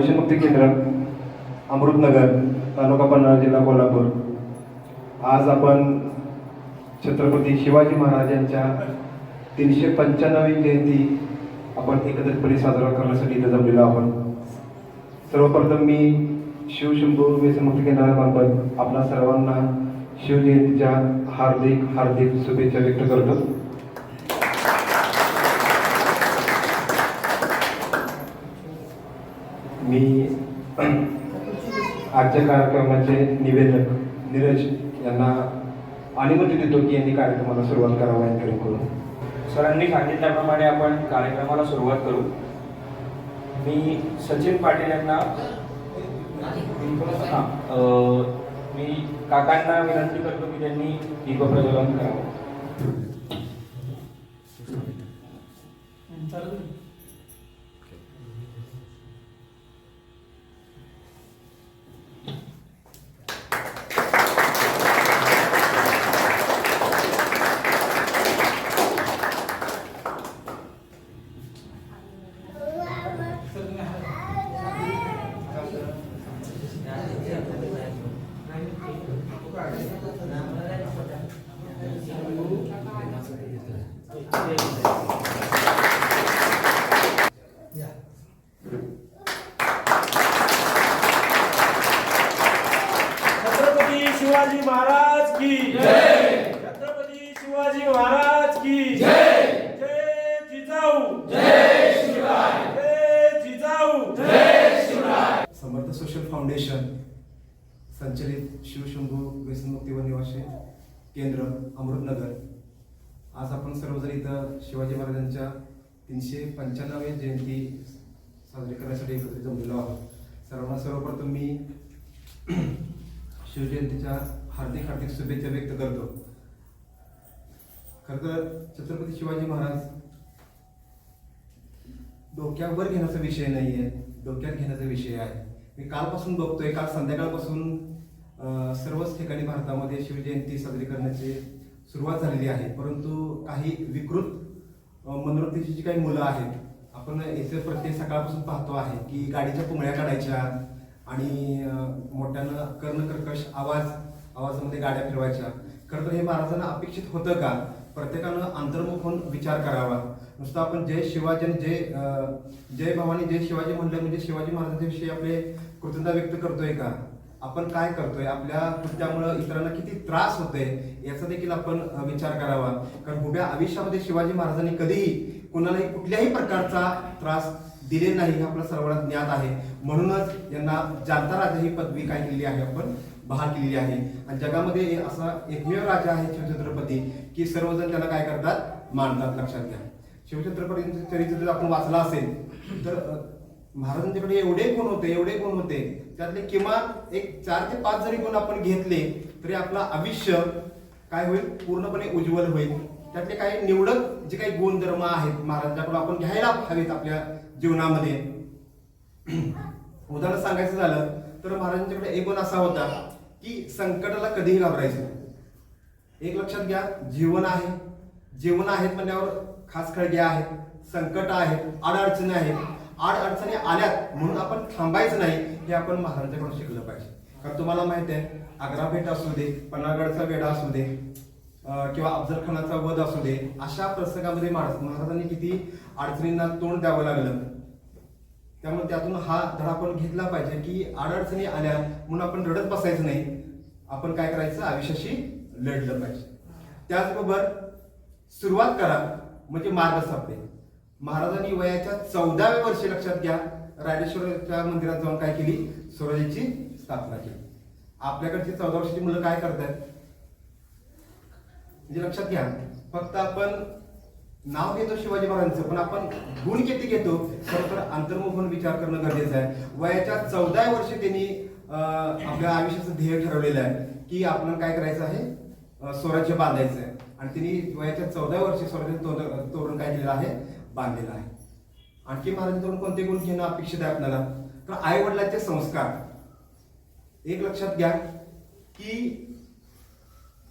व्यसनमुक्ती केंद्र अमृतनगर तालुका पन्हाळा जिल्हा कोल्हापूर। आज आपण छत्रपती शिवाजी महाराजांच्या 395वी जयंती आपण एकत्रितपणे साजरा करण्यासाठी इथं जमलेलो आहोत। सर्वप्रथम मी शिवशंभू व्यसनमुक्ती केंद्रामार्फत आपल्या सर्वांना शिवजयंतीच्या हार्दिक हार्दिक शुभेच्छा व्यक्त करतो। मी आजच्या कार्यक्रमाचे निवेदक नीरज यांना अनुमती देतो की यांनी कार्यक्रमाला सुरुवात करावी आणि करून सरांनी सांगितल्याप्रमाणे आपण कार्यक्रमाला सुरुवात करू। मी सचिन पाटील यांना मी काकांना विनंती करतो की त्यांनी दीपप्रज्वलन करावं। छत्रपती शिवाजी महाराज की जय। छत्रपती शिवाजी महाराज की जय। जय जिजाऊ जय शिवराय। जय जिजाऊ जय शिवराय। समर्थ सोशल फाउंडेशन संचलित शिवशंभू व्यसनमुक्ती व निवासी केंद्र अमृतनगर। आज आपण सर्वजण इथं शिवाजी महाराजांच्या 395वी जयंती साजरी करण्यासाठी एकत्रित जमलेलो आहोत। सर्वांना सर्वप्रथम मी शिवजयंतीच्या हार्दिक हार्दिक शुभेच्छा व्यक्त करतो। खरं तर छत्रपती शिवाजी महाराज डोक्यावर घेण्याचा विषय नाहीये, डोक्यात घेण्याचा विषय आहे। मी कालपासून बघतोय, काल संध्याकाळपासून सर्वच ठिकाणी भारतामध्ये शिवजयंती साजरी करण्याची सुरुवात झालेली आहे। परंतु काही विकृत मनोवृत्तीची जी काही मुलं आहेत, आपण याचे प्रत्येक सकाळपासून पाहतो आहे की गाडीच्या पुंगळ्या काढायच्या आणि मोठ्यानं कर्णकर्कश आवाजामध्ये गाड्या फिरवायच्या। खरं तर हे महाराजांना अपेक्षित होतं का? प्रत्येकानं अंतर्मुख होऊन विचार करावा। नुसतं आपण जय शिवाजी जय भवानी जय शिवाजी म्हणलं म्हणजे शिवाजी महाराजांच्या विषयी आपले कृतज्ञता व्यक्त करतोय का? आपण काय करतोय? आपल्या कृत्यामुळे इतरांना किती त्रास होतोय याचा देखील आपण विचार करावा। कारण उभ्या आयुष्यामध्ये शिवाजी महाराजांनी कधीही कुणालाही कुठल्याही प्रकारचा त्रास दिले नाही हे आपल्या सर्वांना ज्ञात आहे। म्हणूनच यांना जानता राजा ही पदवी काय केलेली आहे, आपण बहाल केलेली आहे। आणि जगामध्ये असा एकमेव राजा आहे शिवछत्रपती की सर्वजण त्याला काय करतात, मानतात। लक्षात घ्या, शिवछत्रपतींचे चरित्र जर आपण वाचला असेल तर महाराजांच्याकडे एवढे गुण होते त्यातले किमान एक 4 ते 5 जरी गुण आपण घेतले तरी आपलं आयुष्य काय होईल, पूर्णपणे उज्ज्वल होईल। त्यातले काही निवडक जे काही गुणधर्म आहेत महाराजांकडून आपण घ्यायला हवेत आपल्या जीवनामध्ये। उदाहरण सांगायचं झालं तर महाराजांच्याकडे एक गुण असा होता की संकटाला कधीही घाबरायचं नाही। एक लक्षात घ्या, जीवन आहेत म्हणल्यावर खास खळगे आहेत, संकट आहेत, अडचणी आहेत। अडचणी आल्यात म्हणून आपण थांबायचं नाही, हे आपण महाराजांकडून शिकलं पाहिजे। कारण तुम्हाला माहित आहे, आग्रा भेट असू दे, पन्हाळगडचा वेढा असू दे किंवा अफजल खानाचा वध असू दे, अशा प्रसंगामध्ये महाराजांनी किती अडचणींना तोंड द्यावं लागलं। त्यामुळे त्यातून हा धडा आपण घेतला पाहिजे की अडचणी आल्या म्हणून आपण रडत बसायचं नाही, आपण काय करायचं, आयुष्याशी लढलं पाहिजे। त्याचबरोबर सुरुवात करा म्हणजे मार्ग सापडेल। महाराजांनी वयाच्या 14व्या वर्षी, लक्षात घ्या, रायरेश्वरच्या मंदिरात जाऊन काय केली, स्वराज्याची स्थापना केली। आपल्याकडची 14 वर्षाची मुलं काय करतात म्हणजे लक्षात घ्या, फक्त आपण नाव घेतो शिवाजी महाराजांचं, पण आपण गुण किती घेतो खरं तर अंतर्मुख होऊन विचार करणं गरजेचं आहे। वयाच्या 14व्या वर्षी त्यांनी आपल्या आयुष्याचं ध्येय ठरवलेलं आहे की आपण काय करायचं आहे, स्वराज्य बांधायचं आहे। आणि त्यांनी वयाच्या 14व्या वर्षी स्वराज्याचं तोरण काय केलेलं आहे, बांधलेलं आहे। आणखी महाराजांकडून कोणते गुण घेणं अपेक्षित आहे आपल्याला, तर आई वडिलांचे संस्कार। एक लक्षात घ्या की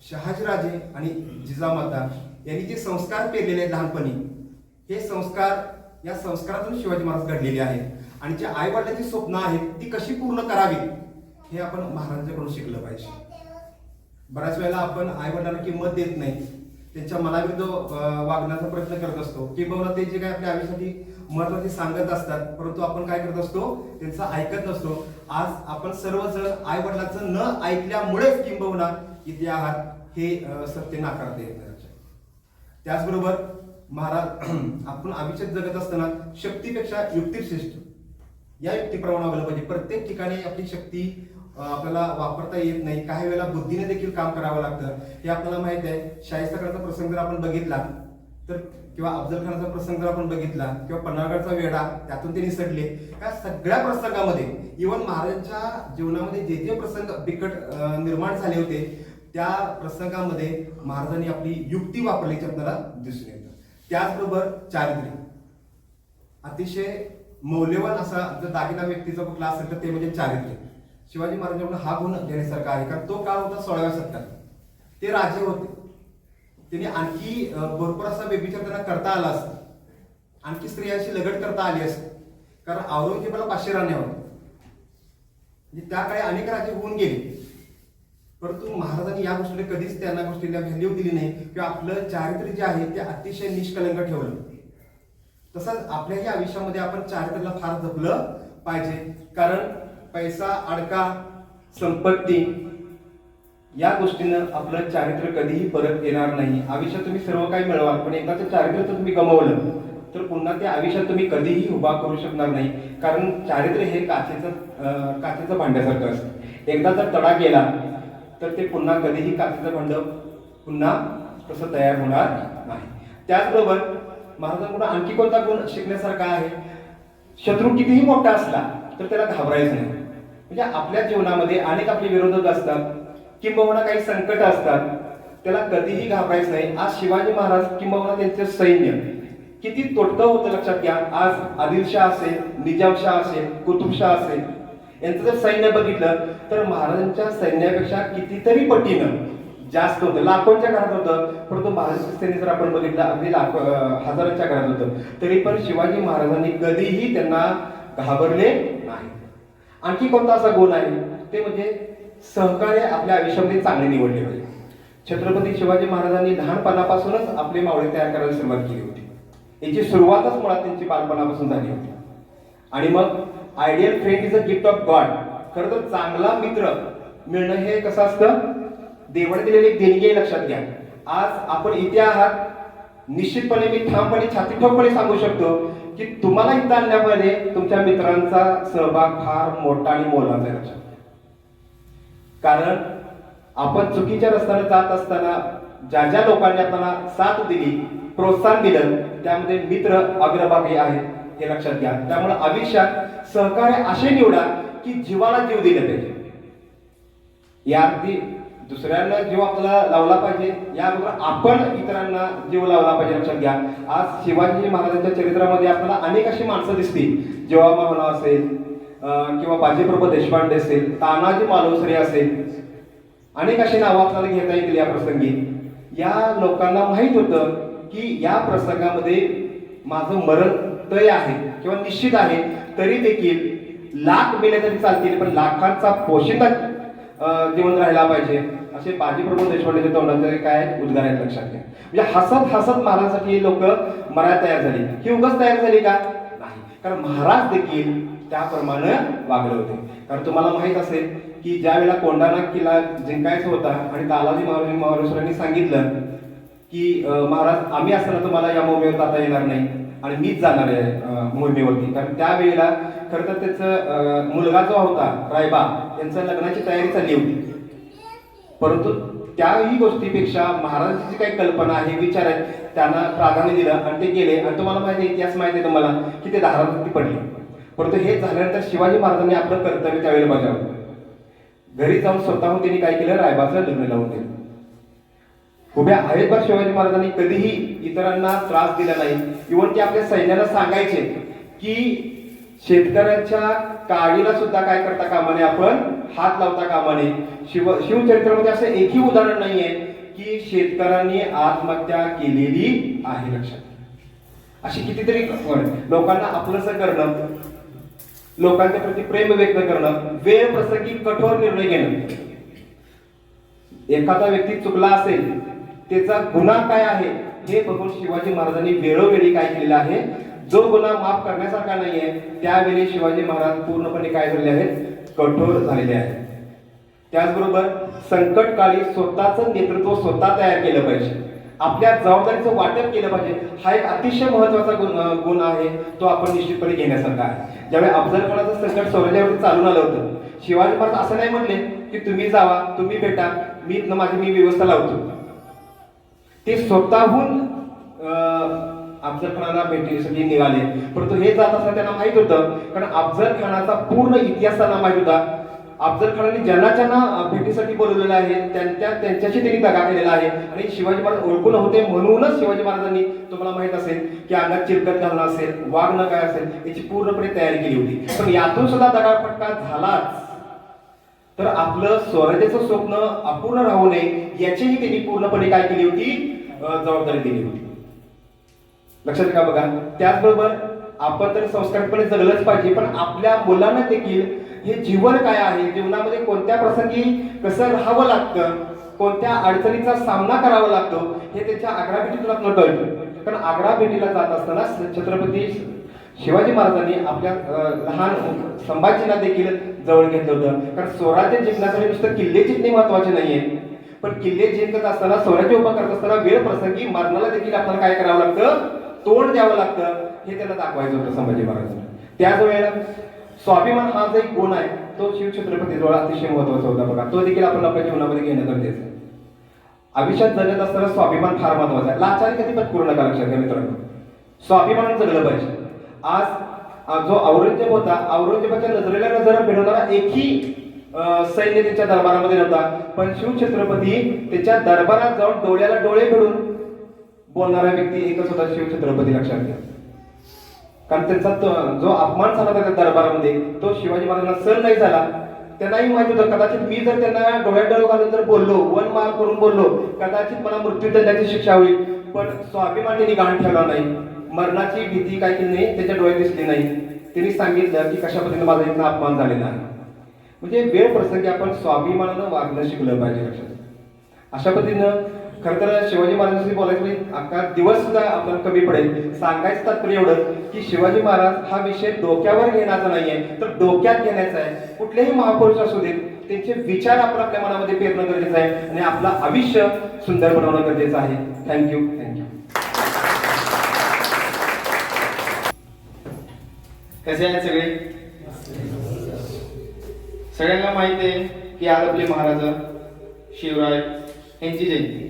शहाजीराजे आणि जिजामाता यांनी जे संस्कार पेरलेले आहेत लहानपणी, हे संस्कार, या संस्कारातून शिवाजी महाराज घडलेले आहेत। आणि जे आई वडिलांची स्वप्न आहेत ती कशी पूर्ण करावीत हे आपण महाराजांच्याकडून शिकलं पाहिजे. बऱ्याच वेळेला आपण आई वडिलांना किंमत देत नाही, त्यांच्या मनाविरुद्ध वागण्याचा प्रयत्न करत असतो, किंवा ते जे काही आपल्या आयुष्यासाठी महत्वाचे सांगत असतात, परंतु आपण काय करत असतो, त्यांचं ऐकत नसतो. आज आपण सर्वजण आई वडिलांचं न ऐकल्यामुळेच किंबहुना इथे आहात हे सत्य नाकारता येत नाही. त्याचबरोबर महाराज आपण आयुष्यात जगत असताना शक्तीपेक्षा युक्ती श्रेष्ठ या युक्तीप्रमाणे वागलं पाहिजे. प्रत्येक ठिकाणी आपली शक्ती आपल्याला वापरता येत नाही, काही वेळेला बुद्धीने देखील काम करावं लागतं. हे आपल्याला माहित आहे. शाहिस्ताखानाचा प्रसंग जर आपण बघितला तर, किंवा अफजल खानाचा प्रसंग जर आपण बघितला, किंवा पन्हाळगडचा वेढा त्यातून ते निसटले, या सगळ्या प्रसंगामध्ये इव्हन महाराजांच्या जीवनामध्ये जे जे प्रसंग बिकट निर्माण झाले होते त्या प्रसंगामध्ये महाराजांनी आपली युक्ती वापरल्याची आपल्याला दिसून येतं. त्याचबरोबर चारित्र्य अतिशय मौल्यवान असा जर दागिना व्यक्तीचा कुठला असेल तर ते म्हणजे चारित्र्य. शिवाजी महाराजांकडून हा गुण घेण्यासारखा आहे, कारण तो काळ होता 16व्या शतकात. ते राजे होते, त्यांनी आणखी भरपूर असा व्यभिचार त्यांना करता आला असता, आणखी स्त्रियांशी लगट करता आली असते, कारण औरंगजेबाला 500 राण्या होत्या. म्हणजे त्या काळी अनेक राजे होऊन गेले, परंतु महाराजांनी या गोष्टीला कधीच त्यांना गोष्टीला व्हॅल्यू दिली नाही, किंवा आपलं चारित्र्य जे आहे ते अतिशय निष्कलंक ठेवलं. तसंच आपल्याही आयुष्यामध्ये आपण चारित्र्याला फार जपलं पाहिजे, कारण पैसा, अडका, संपत्ती या गोष्टीनं आपलं चारित्र्य कधीही परत येणार नाही. आयुष्यात तुम्ही सर्व काही मिळवाल, पण एकदाचं चारित्र्य जर तुम्ही गमावलं तर पुन्हा ते आयुष्यात तुम्ही कधीही उभा करू शकणार नाही. कारण चारित्र्य हे काचेचं भांड्यासारखं असतं. एकदा जर तडा गेला तर ते पुन्हा कधीही काचेचं भांड पुन्हा तसं तयार होणार नाही. त्याचबरोबर महाराजांकडून आणखी कोणता गुण शिकण्यासारखा आहे? शत्रू कितीही मोठा असला तर त्याला घाबरायचं नाही. म्हणजे आपल्या जीवनामध्ये अनेक आपले विरोधक असतात, किंबहुना काही संकट असतात, त्याला कधीही घाबरायचं नाही. आज शिवाजी महाराज किंबहुना त्यांचे सैन्य किती तोटकं होतं लक्षात घ्या. आज आदिलशाह असेल, निजामशाह असेल, कुतुबशाह असेल, यांचं जर सैन्य बघितलं तर महाराजांच्या सैन्यापेक्षा कितीतरी पटीनं जास्त होतं. लाखोंच्या घरात होतं, परंतु महाराजांचं सैन्य जर आपण बघितलं अगदी हजारांच्या घरात होतं. तरी पण शिवाजी महाराजांनी कधीही त्यांना घाबरले नाही. आणखी कोणता असा गुण आहे ते म्हणजे सहकार्य आपल्या आयुष्यामध्ये चांगले निवडले पाहिजे. छत्रपती शिवाजी महाराजांनी लहानपणापासूनच आपले मावळे तयार करायला सुरुवात केली होती. याची सुरुवातच मुळात त्यांची बालपणापासून झाली होती. आणि मग ideal friend is a gift of God. खरं तर चांगला मित्र मिळणं हे कसं असतं, देवाने दिलेली एक देणगी आहे, लक्षात घ्या. आज आपण इथे आहात, निश्चितपणे मी ठामपणे छाती ठोकपणे सांगू शकतो की तुम्हाला इथं आणण्यामध्ये तुमच्या मित्रांचा सहभाग फार मोठा आणि मोलाचा आहे. लक्षात, कारण आपण चुकीच्या रस्त्याने जात असताना ज्या ज्या लोकांनी आपल्याला साथ दिली, प्रोत्साहन दिलं, त्यामध्ये मित्र अग्रभागी आहेत हे लक्षात घ्या. त्यामुळे आयुष्यात सहकार्य असे निवडा की जीवाला जीव दिले पाहिजे. या अर्थी दुसऱ्यांना जीव आपल्याला लावला पाहिजे, याबरोबर आपण इतरांना जीव लावला पाहिजे. लक्षात घ्या, आज शिवाजी महाराजांच्या चरित्रामध्ये आपल्याला अनेक अशी माणसं दिसतील, जेव्हा म्हणा असेल किंवा बाजीप्रभू देशपांडे असेल, तानाजी मालुसरे असेल, अनेक अशी नावं आपल्याला घेता येतील या प्रसंगी. या लोकांना माहित होतं की या प्रसंगामध्ये माझं मरण तय आहे किंवा निश्चित आहे, तरी देखील लाख मेले तरी चालतील, पण लाखांचा पोशिंदा जीवन राहायला पाहिजे, असे बाजीप्रभू देशपांडेच्या तोंडाचे काय उद्गार आहेत. लक्षात घ्या. म्हणजे हसत हसत महाराजांसाठी लोक मरायला तयार झाली. ही उगाच तयार झाली का? नाही, कारण महाराज देखील त्याप्रमाणे वागले होते. कारण तुम्हाला माहित असेल की ज्या वेळेला कोंढाणा किल्ला जिंकायचा होता आणि तानाजी मालुसरेंनी सांगितलं की महाराज आम्ही असताना तुम्हाला या मोहिमेवर जाता येणार नाही आणि मीच जाणार आहे मोहिमेवरती. कारण त्यावेळेला खरं तर त्याचं मुलगा जो होता रायबा, त्यांच्या लग्नाची तयारी चालली होती. परंतु त्याही गोष्टीपेक्षा महाराजांची जी काही कल्पना आहे, विचार आहेत, त्यांना प्राधान्य दिलं आणि ते गेले. आणि तुम्हाला माहिती आहे, इतिहास माहिती आहे तुम्हाला की ते धारावरती पडले. परंतु हे झाल्यानंतर शिवाजी महाराजांनी आपलं कर्तव्य त्यावेळेला बजावलं. घरी जाऊन स्वतःहून त्यांनी काय केलं, रायबाचं लग्न लावून दिलं. उभ्या आहेत बरं शिवाजी महाराजांनी कधीही इतरांना त्रास दिला नाही. इव्हन ते आपल्या सैन्याला सांगायचे की शेतकऱ्यांच्या काळीला सुद्धा काय करता कामा नये, आपण हात लावता कामा नये. शिवचरित्रामध्ये असं एकही उदाहरण नाहीये की शेतकऱ्यांनी आत्महत्या केलेली आहे. लक्षात, अशी कितीतरी लोकांना आपलंसं करणं लोकांच्या प्रती प्रेम व्यक्त करणं, वेळ प्रसंगी कठोर निर्णय घेणं. एखादा व्यक्ती चुकला असेल, त्याचा गुन्हा काय आहे हे बघून शिवाजी महाराजांनी वेळोवेळी काय केलेलं आहे, जो गुन्हा माफ करण्यासारखा नाहीये त्यावेळी शिवाजी महाराज पूर्णपणे काय झालेले आहेत, कठोर झालेले आहेत. त्याचबरोबर संकटकाळी स्वतःचं नेतृत्व स्वतः तयार केलं पाहिजे, आपल्या जबाबदारीचं वाटप केलं पाहिजे. हा एक अतिशय महत्वाचा गुण आहे, तो आपण निश्चितपणे घेण्यासारखा आहे. ज्यावेळी अफजलखानाचं संकट स्वराज्यावरती चालून आलं होतं, शिवाजी महाराज असं नाही म्हणले की तुम्ही जावा, तुम्ही भेटा, मी व्यवस्था लावतो. ते स्वतःहून अफजलखानाला भेटीसाठी निघाले. परंतु हे जात असताना त्यांना माहित होतं, कारण अफजलखानाचा पूर्ण इतिहास त्यांना माहित होता. अफजलखानाने ज्यांना भेटीसाठी बोलवलेलं आहे त्यांच्याशी त्यांनी दगा केलेला आहे आणि शिवाजी महाराज ओळखून होते. म्हणूनच शिवाजी महाराजांनी, तुम्हाला माहित असेल की अंगात चिरकत घालणं असेल, वागणं काय असेल, याची पूर्णपणे तयारी केली होती. पण यातून सुद्धा दगाफटका झालाच तर आपलं स्वराज्याचं स्वप्न अपूर्ण राहू नये याचीही त्यांनी पूर्णपणे काय केली होती, जबाबदारी दिली होती. लक्षात का बघा. त्याचबरोबर आपण तर संस्कारितपणे जगलंच पाहिजे, पण आपल्या मुलांना देखील हे जीवन काय आहे, जीवनामध्ये कोणत्या प्रसंगी कसं राहावं लागतं, कोणत्या अडचणीचा सामना करावा लागतो हे त्यांच्या आग्रा भेटीतून आपल्याला कळतं. कारण आग्रा भेटीला जात असताना छत्रपती शिवाजी महाराजांनी आपल्या लहान संभाजींना देखील जवळ घेतलं होतं. कारण स्वराज्य जिंकण्यासाठी नुसतं किल्ले जिंकणे महत्वाचे नाहीये, पण किल्ले जिंकत असताना, स्वराज्य उभं करत असताना वेळ प्रसंगी मरणाला देखील आपल्याला काय करावं लागतं, तोंड द्यावं लागतं, हे त्यांना दाखवायचं होतं संभाजी महाराजांना. त्याच वेळेला स्वाभिमान हा जो एक गुण आहे तो शिवछत्रपतीजवळ अतिशय महत्वाचा होता बघा. तो देखील आपण आपल्या जीवनामध्ये घेणं गरजेचं आहे. आयुष्यात जगत असताना स्वाभिमान फार महत्वाचा आहे. लाचारी कधी पण करू नका, लक्षात घ्या मित्रांनो. स्वाभिमान जगलं पाहिजे. आज जो औरंगजेब होता, औरंगजेबाच्या नजरेला नजर भिडवणारा एकही सैन्य त्याच्या दरबारामध्ये नव्हता, पण शिवछत्रपती त्याच्या दरबारात जाऊन डोळ्याला डोळे भिडून बोलणारा व्यक्ती एकच होता, शिवछत्रपती. लक्षात घ्या. कारण त्यांचा जो अपमान झाला त्या दरबारामध्ये तो शिवाजी महाराजांना सहन नाही झाला. त्यांनाही माहिती होतं कदाचित मी जर त्यांना डोळ्यात डोळे घालून जर बोललो, वन मार करून बोललो, कदाचित मला मृत्यूदंडाची शिक्षा होईल. पण स्वाभिमान त्यांनी गहाण ठेवला नाही, मरणाची भीती काय केली नाही, त्याच्या डोळ्यात दिसली नाही. त्यांनी सांगितलं की कशा पद्धतीने माझा इथला अपमान झालेला आहे. म्हणजे वेळ प्रसंगी आपण स्वाभिमानानं वागणं शिकलं पाहिजे. लक्षात. अशा पद्धतीनं खरं तर शिवाजी महाराजांशी बोलायचं म्हणजे अख्खा दिवस सुद्धा आपल्याला कमी पडेल. सांगायचं तात्पर्य एवढं की शिवाजी महाराज हा विषय डोक्यावर घेण्याचा नाहीये, तर डोक्यात घेण्याचा आहे. कुठलेही महापुरुष असू देत, त्यांचे विचार आपण आपल्या मनामध्ये पेरणं गरजेचं आहे आणि आपलं आयुष्य सुंदर बनवणं गरजेचं आहे. थँक्यू. कसे आहेत सगळे? सगळ्यांना माहिती आहे की आज आपले महाराज शिवराय यांची जयंती.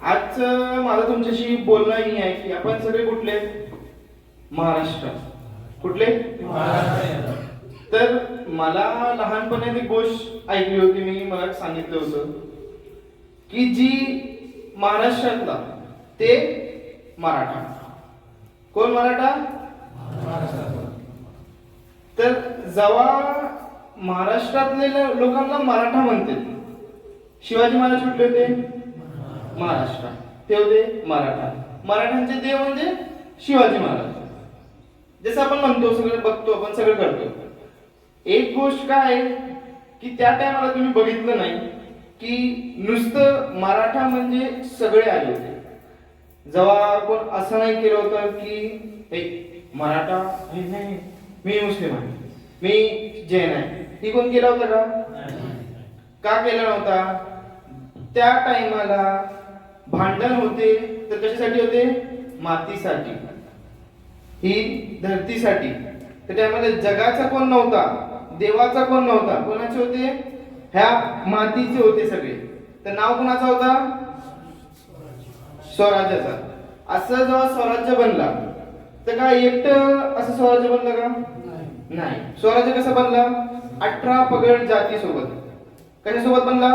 आज माझं तुमच्याशी बोलणं ही आहे की आपण सगळे कुठले, महाराष्ट्र. कुठले? तर मला लहानपणी एक गोष्ट ऐकली होती, मला सांगितलं होतं की जी महाराष्ट्रातला ते मराठा. कोण मराठा? तर जेव्हा महाराष्ट्रातले लोकांना मराठा म्हणते, शिवाजी महाराज कुठले होते? महाराष्ट्र. ते होते मराठा. मराठ्यांचे देव म्हणजे शिवाजी महाराज. जसं आपण म्हणतो, सगळं बघतो, आपण सगळं करतो. एक गोष्ट काय आहे की त्या टायमाला तुम्ही बघितलं नाही की नुसतं मराठा म्हणजे सगळे आले होते. जेव्हा कोण असं नाही केलं होतं की मराठा नाही, मी मुस्लिम आहे, मी जैन आहे, ही कोण केला होता का केला नव्हता? त्या टाइमाला भांडण होते तर कशासाठी होते? मातीसाठी, ही धरतीसाठी. त्या टाइमाला जगाचा कोण नव्हता, देवाचा कोण नव्हता, कोणाचे होते? ह्या मातीचे होते सगळे. तर नाव कोणाचा होता? स्वराज्याचा. असं जेव्हा स्वराज्य बनला तर काय एकटं असं स्वराज्य बनलं का? नाही. स्वराज्य कसं बनला? 18 पगड जाती सोबत. कशासोबत बनला?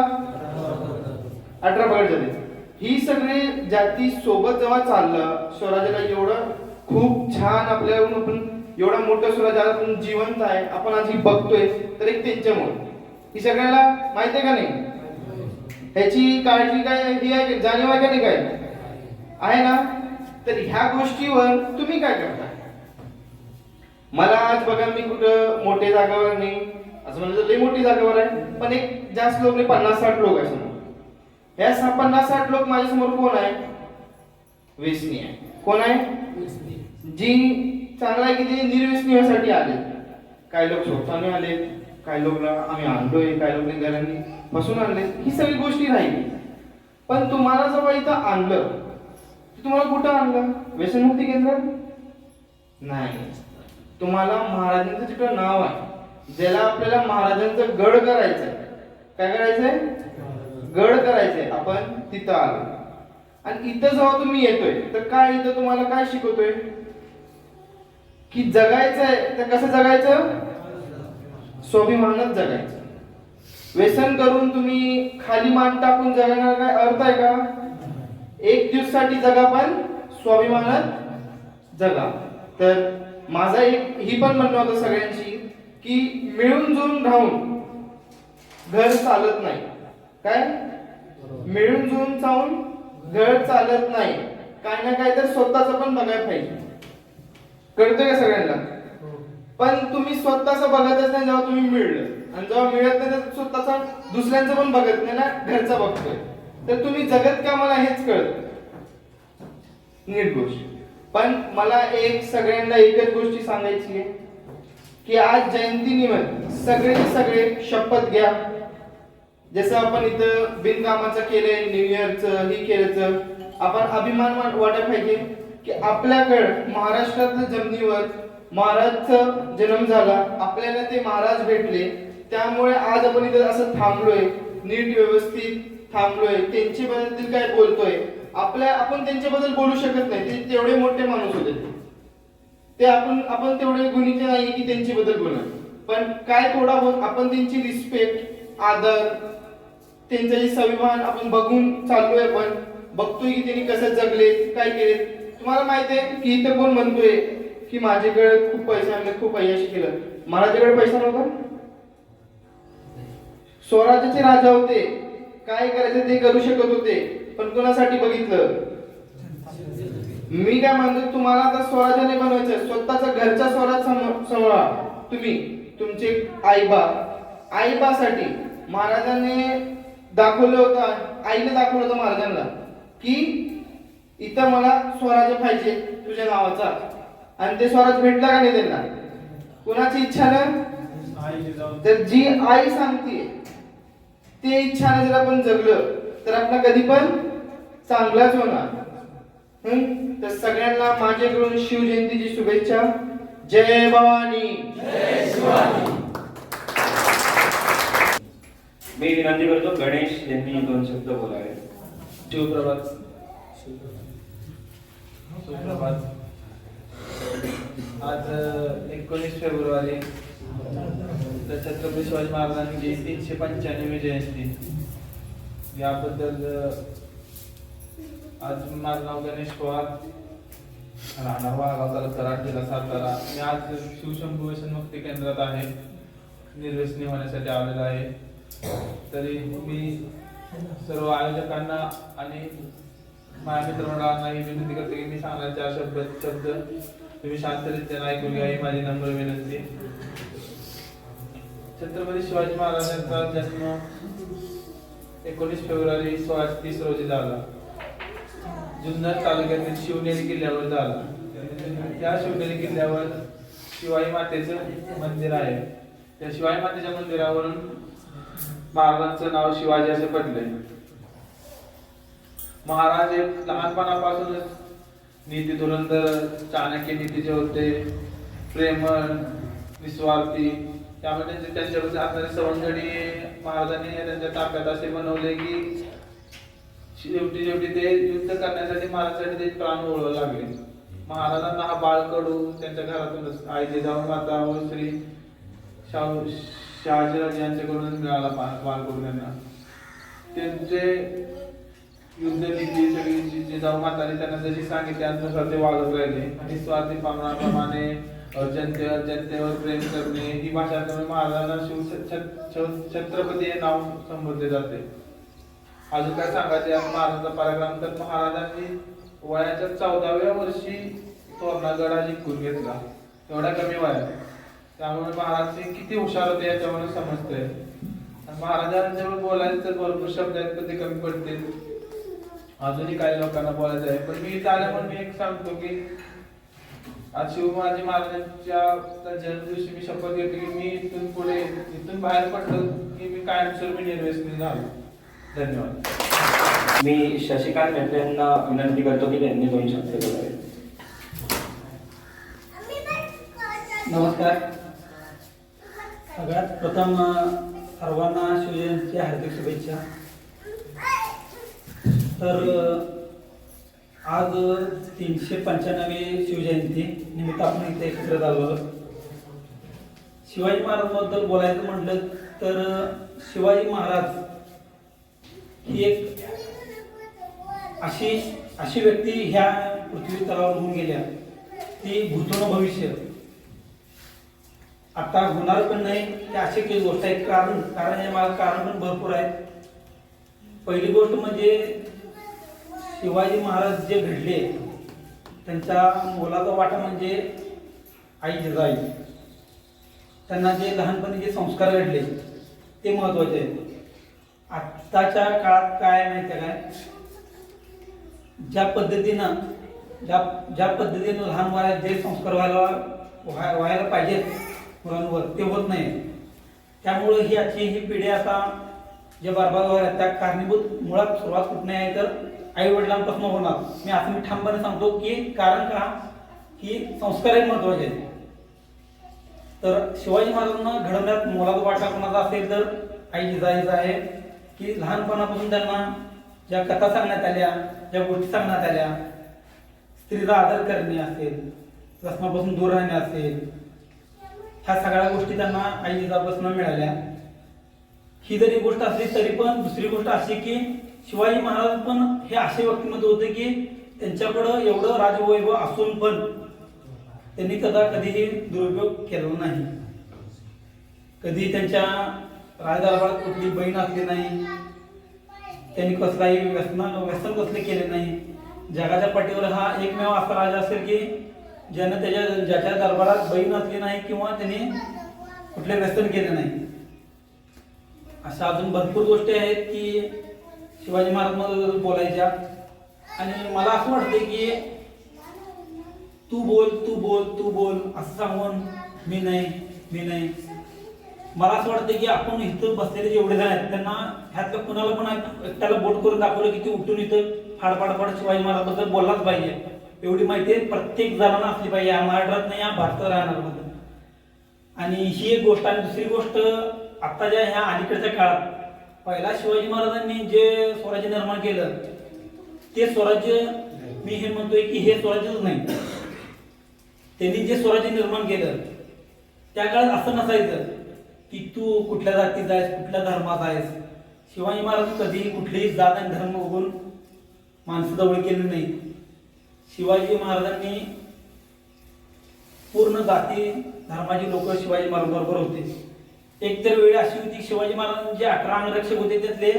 18 पगड जाती. ही सगळे जाती सोबत जेव्हा चाललं, स्वराज्याला एवढं खूप छान आपल्याला आपण एवढा मोठं स्वराज्य आपण जिवंत आहे, आपण आज ही बघतोय, तर एक त्यांच्यामुळे. ही सगळ्याला माहिती आहे का नाही? ह्याची काळजी काय ही आहे, जाणीव आहे का नाही? काय आहे ना? तर ह्या गोष्टीवर तुम्ही काय करता? मला आज बघा मी कुठं मोठ्या जागावर नाही, असं म्हणलं तर लई मोठी जागावर आहे, पण एक जास्त लोक नाही, 50-60 लोक आहे समोर. या 50-60 लोक माझ्या समोर कोण आहे? व्यसनी आहे. कोण आहे? जी चांगला आहे की ते निर्व्यसनीसाठी आले. काही लोक स्वतःने आले, काही लोकला आम्ही आणलोय, काही लोक घरांनी बसून आणले. ही सगळी गोष्टी राहिली. पण तुम्हाला जेव्हा इथं आणलं, तुम्हाला कुठं आणलं? व्यसनमुक्ती केंद्रात नाही. तुम्हाला महाराजांचं तिथं नाव आहे, ज्याला आपल्याला महाराजांचं गड करायचंय. काय करायचंय? गड करायचंय. आपण तिथं आलो. आणि इथं जेव्हा तुम्ही येतोय तर काय इथं तुम्हाला काय शिकवतोय? की जगायचंय तर कसं जगायचं? स्वाभिमानात जगायचं. व्यसन करून तुम्ही खाली मान टाकून जगणार काय अर्थ आहे का? एक दिवसासाठी जगा, पण स्वाभिमानात जगा. तर माझा एक ही पण म्हणणं होतं सगळ्यांची की मिळून जुळून राहून घर चालत नाही. काय? मिळून जुळून राहून घर चालत नाही. काय ना काय तर स्वतःच पण बघायला पाहिजे. कळतंय का सगळ्यांना? पण तुम्ही स्वतःच बघतच नाही जेव्हा तुम्ही मिळलं, आणि जेव्हा मिळत नाही तर स्वतःचा दुसऱ्यांचं पण बघत नाही ना, घरचा बघतोय. तर तुम्ही जगत का? मला हेच कळत नीट गोष्ट. पण मला एक सगळ्यांना एकच गोष्टी सांगायची आहे की आज जयंती निमित्त सगळे शपथ घ्या. जसं आपण इथं बिनकामाचं केलंय, न्यू इयरचं ही केलं, आपण अभिमान वाटायला पाहिजे की आपल्याकडं महाराष्ट्रातल्या जमिनीवर महाराजचा जन्म झाला, आपल्याला ते महाराज भेटले, त्यामुळे आज आपण इथं असं थांबलोय, नीट व्यवस्थित थांबलोय, त्यांच्याबद्दल काय बोलतोय. आपण त्यांच्याबद्दल बोलू शकत नाही, ते तेवढे मोठे माणूस होते. ते आपण तेवढे गुणीचे नाही की त्यांच्याबद्दल बोला. पण काय थोडा बहुत आपण त्यांची रिस्पेक्ट, आदर, त्यांचं जे स्वाभिमान आपण बघून चाललोय. आपण बघतोय की त्यांनी कसं जगले, काय केले. तुम्हाला माहिती आहे की इथं कोण म्हणतोय की माझ्याकडे खूप पैसे आणले, खूप अय्याशी केलं. महाराजाकडे पैसा नव्हता? स्वराज्याचे राजा होते, काय करायचं ते करू शकत होते, पण कोणासाठी बघितलं? मी काय म्हणतो, तुम्हाला आता स्वराज्याने बनवायचं, स्वतःचा घरचा स्वराज सांभाळा. तुम्ही तुमचे आईबासाठी महाराजांनी दाखवलं होतं, आईने दाखवलं होतं महाराजांना की इथं मला स्वराज्य पाहिजे तुझ्या नावाचा. आणि ते स्वराज भेटला का नाही त्यांना? कुणाची इच्छा ना? तर जी आई सांगते ते इच्छाने जर आपण जगलं तर आपला कधी पण चांगलाच होणार. तर सगळ्यांना माझ्याकडून शिवजयंतीची शुभेच्छा. जय भवानी. मी विनंती करतो गणेश यांनी 2 शब्द बोलावे. सुप्रभात. आज 19 फेब्रुवारी तर छत्रपती शिवाजी महाराजांची 395वी जयंती. याबद्दल आज माझं नाव गणेश पवार, राहणार वाघाव तालुका कराड, जिल्हा सातारा. मी आज शिवशंभू व्यसनमुक्ती केंद्रात आहे, निर्व्यसनी होण्यासाठी आलेलो आहे. तरी मी सर्व आयोजकांना आणि माझ्या मित्रमंडळांना ही विनंती करते की मी सांगणार 4 शब्द तुम्ही शांतरित्याने ऐकून घ्या, ही माझी नम्र विनंती. छत्रपती शिवाजी महाराजांचा जन्म 19 फेब्रुवारी 1630 रोजी झाला. जुन्नर तालुक्यातील शिवनेरी किल्ल्यावर झाला. त्या शिवनेरी किल्ल्यावर शिवाई मातेचं मंदिर आहे. त्या शिवाई मातेच्या मंदिरावरून महाराजांचं नाव शिवाजी असे पडले. महाराज हे लहानपणापासूनच नीती धुरंधर, चाणक्य नीतीचे होते, प्रेमळ, निस्वार्थी. त्यामध्ये त्यांच्याबद्दल असणारी सवंगडी महाराजांनी त्यांच्या ताब्यात असे बनवले की शेवटी ते युद्ध करण्यासाठी महाराजांसाठी ते प्राण ओळखू लागले. महाराजांना हा बाळकडू त्यांच्या घरातूनच आई जिजाऊ माता व श्री शहाजीराज यांच्याकडून मिळाला. बाळकडू त्यांना त्यांचे युद्ध नीती सगळी जिजाऊ माताने त्यांना जशी सांगितली त्यानुसार ते वागत राहिले. निस्वार्थीपणाप्रमाणे जनतेवर प्रेम करणे ही भाषा. महाराजांना छत्रपती हे नाव संबोधले जाते. अजून काय सांगायचे महाराजांचा पराक्रम तर महाराजांनी वयाच्या 14व्या वर्षी तोरणागड जिंकून घेतला. एवढ्या कमी वयात. त्यामुळे महाराज ते किती हुशार होते याच्यावरून समजतंय. आणि महाराजांजवळ बोलायचं तर भरपूर शब्द आहेत, कधी कमी पडतील. अजूनही काही लोकांना बोलायचं आहे, पण मी इथं आल्यामुळे मी एक सांगतो की आज शिवाजी महाराजांच्या जन्मदिवशी मी शपथ घेतो की मी इथून बाहेर पडलो की मी कायमस्वरूपी निर्व्यसनी झालो. धन्यवाद. मी शशिकांत मेहते यांना विनंती करतो की त्यांनी 2 शब्द बोलावे. नमस्कार. सगळ्यात प्रथम सर्वांना शिवजयंतीच्या हार्दिक शुभेच्छा. तर आज 395वी शिवजयंती निमित्त आपण इथे एकत्र झालो. शिवाजी महाराजांबद्दल बोलायचं म्हटलं तर शिवाजी महाराज ही एक अशी व्यक्ती ह्या पृथ्वी तलावर होऊन गेल्या ती भूतून भविष्य आता होणार पण नाही. ते अशी काही गोष्ट आहे. कारण हे मला कारण पण भरपूर आहेत. पहिली गोष्ट म्हणजे शिवाजी महाराज जे घडले त्यांच्या मोलाचा वाटा म्हणजे आई जिजाई. त्यांना जे लहानपणी जे संस्कार घडले ते महत्वाचे आहेत. आत्ताच्या काळात काय माहिती आहे काय, ज्या पद्धतीनं लहान वयात जे संस्कार व्हायला पाहिजेत मुलांवर ते होत नाही. त्यामुळे ही पिढी आता जे बरबाद व्हायला त्या कारणीभूत मुळात सुरुवात कुठे आहे तर आई वडिलांपासून होणार. मी ठामपणे सांगतो की कारण का की संस्कार हे महत्वाचे आहेत. तर शिवाजी महाराजांना घडवण्यात मोलाचा वाटा कोणाचा असेल तर आई जिजाईचा आहे की लहानपणापासून त्यांना ज्या कथा सांगण्यात आल्या, ज्या गोष्टी सांगण्यात आल्या, स्त्रीचा आदर करणे असेल, व्यसनापासून दूर राहणे असेल, ह्या सगळ्या गोष्टी त्यांना आई जिजापासून मिळाल्या. ही जरी गोष्ट असली तरी पण दुसरी गोष्ट अशी की शिवाजी महाराज पण हे असे व्यक्तिमत्व होते की त्यांच्याकडं एवढं राजवैभव असून पण त्यांनी कधीही दुरुपयोग केला नाही. कधी त्यांच्या राजदरबारात कुठली बहीण असली नाही, त्यांनी कसलाही व्यसन कसले केले नाही. जगाच्या पाठीवर हा एकमेव असा राजा असेल की ज्यानं ज्याच्या दरबारात बहीण असली नाही किंवा त्यांनी कुठले व्यसन केले नाही. अशा अजून भरपूर गोष्टी आहेत की शिवाजी महाराजांबद्दल बोलायच्या. आणि मला असं वाटतं की तू बोल असं सांगून मी नाही मला असं वाटतं की आपण इथं बसलेले जेवढे जण आहेत त्यांना ह्यातलं कुणाला पण त्याला बोट करून दाखवलं की ते उठून इथं फाडफाड शिवाजी महाराजांबद्दल बोललाच पाहिजे. एवढी माहिती प्रत्येक जणांना असली पाहिजे, या महाराष्ट्रात नाही या भारतात राहणार. आणि ही एक गोष्ट. आणि दुसरी गोष्ट आत्ताच्या ह्या अलीकडच्या काळात पहिला शिवाजी महाराजांनी जे स्वराज्य निर्माण केलं ते स्वराज्य मी हे म्हणतोय की हे स्वराज्यच नाही. त्यांनी जे स्वराज्य निर्माण केलं त्या काळात असं नसायचं की तू कुठल्या जातीचा आहेस, कुठल्या धर्माचा आहेस. शिवाजी महाराज कधीही कुठलीही जात आणि धर्म बघून माणसं जवळ केली नाही. शिवाजी महाराजांनी पूर्ण जाती धर्माची लोक शिवाजी महाराज बरोबर होते. एक तर वेळ अशी होती शिवाजी महाराजांचे 18 अंगरक्षक होते त्यातले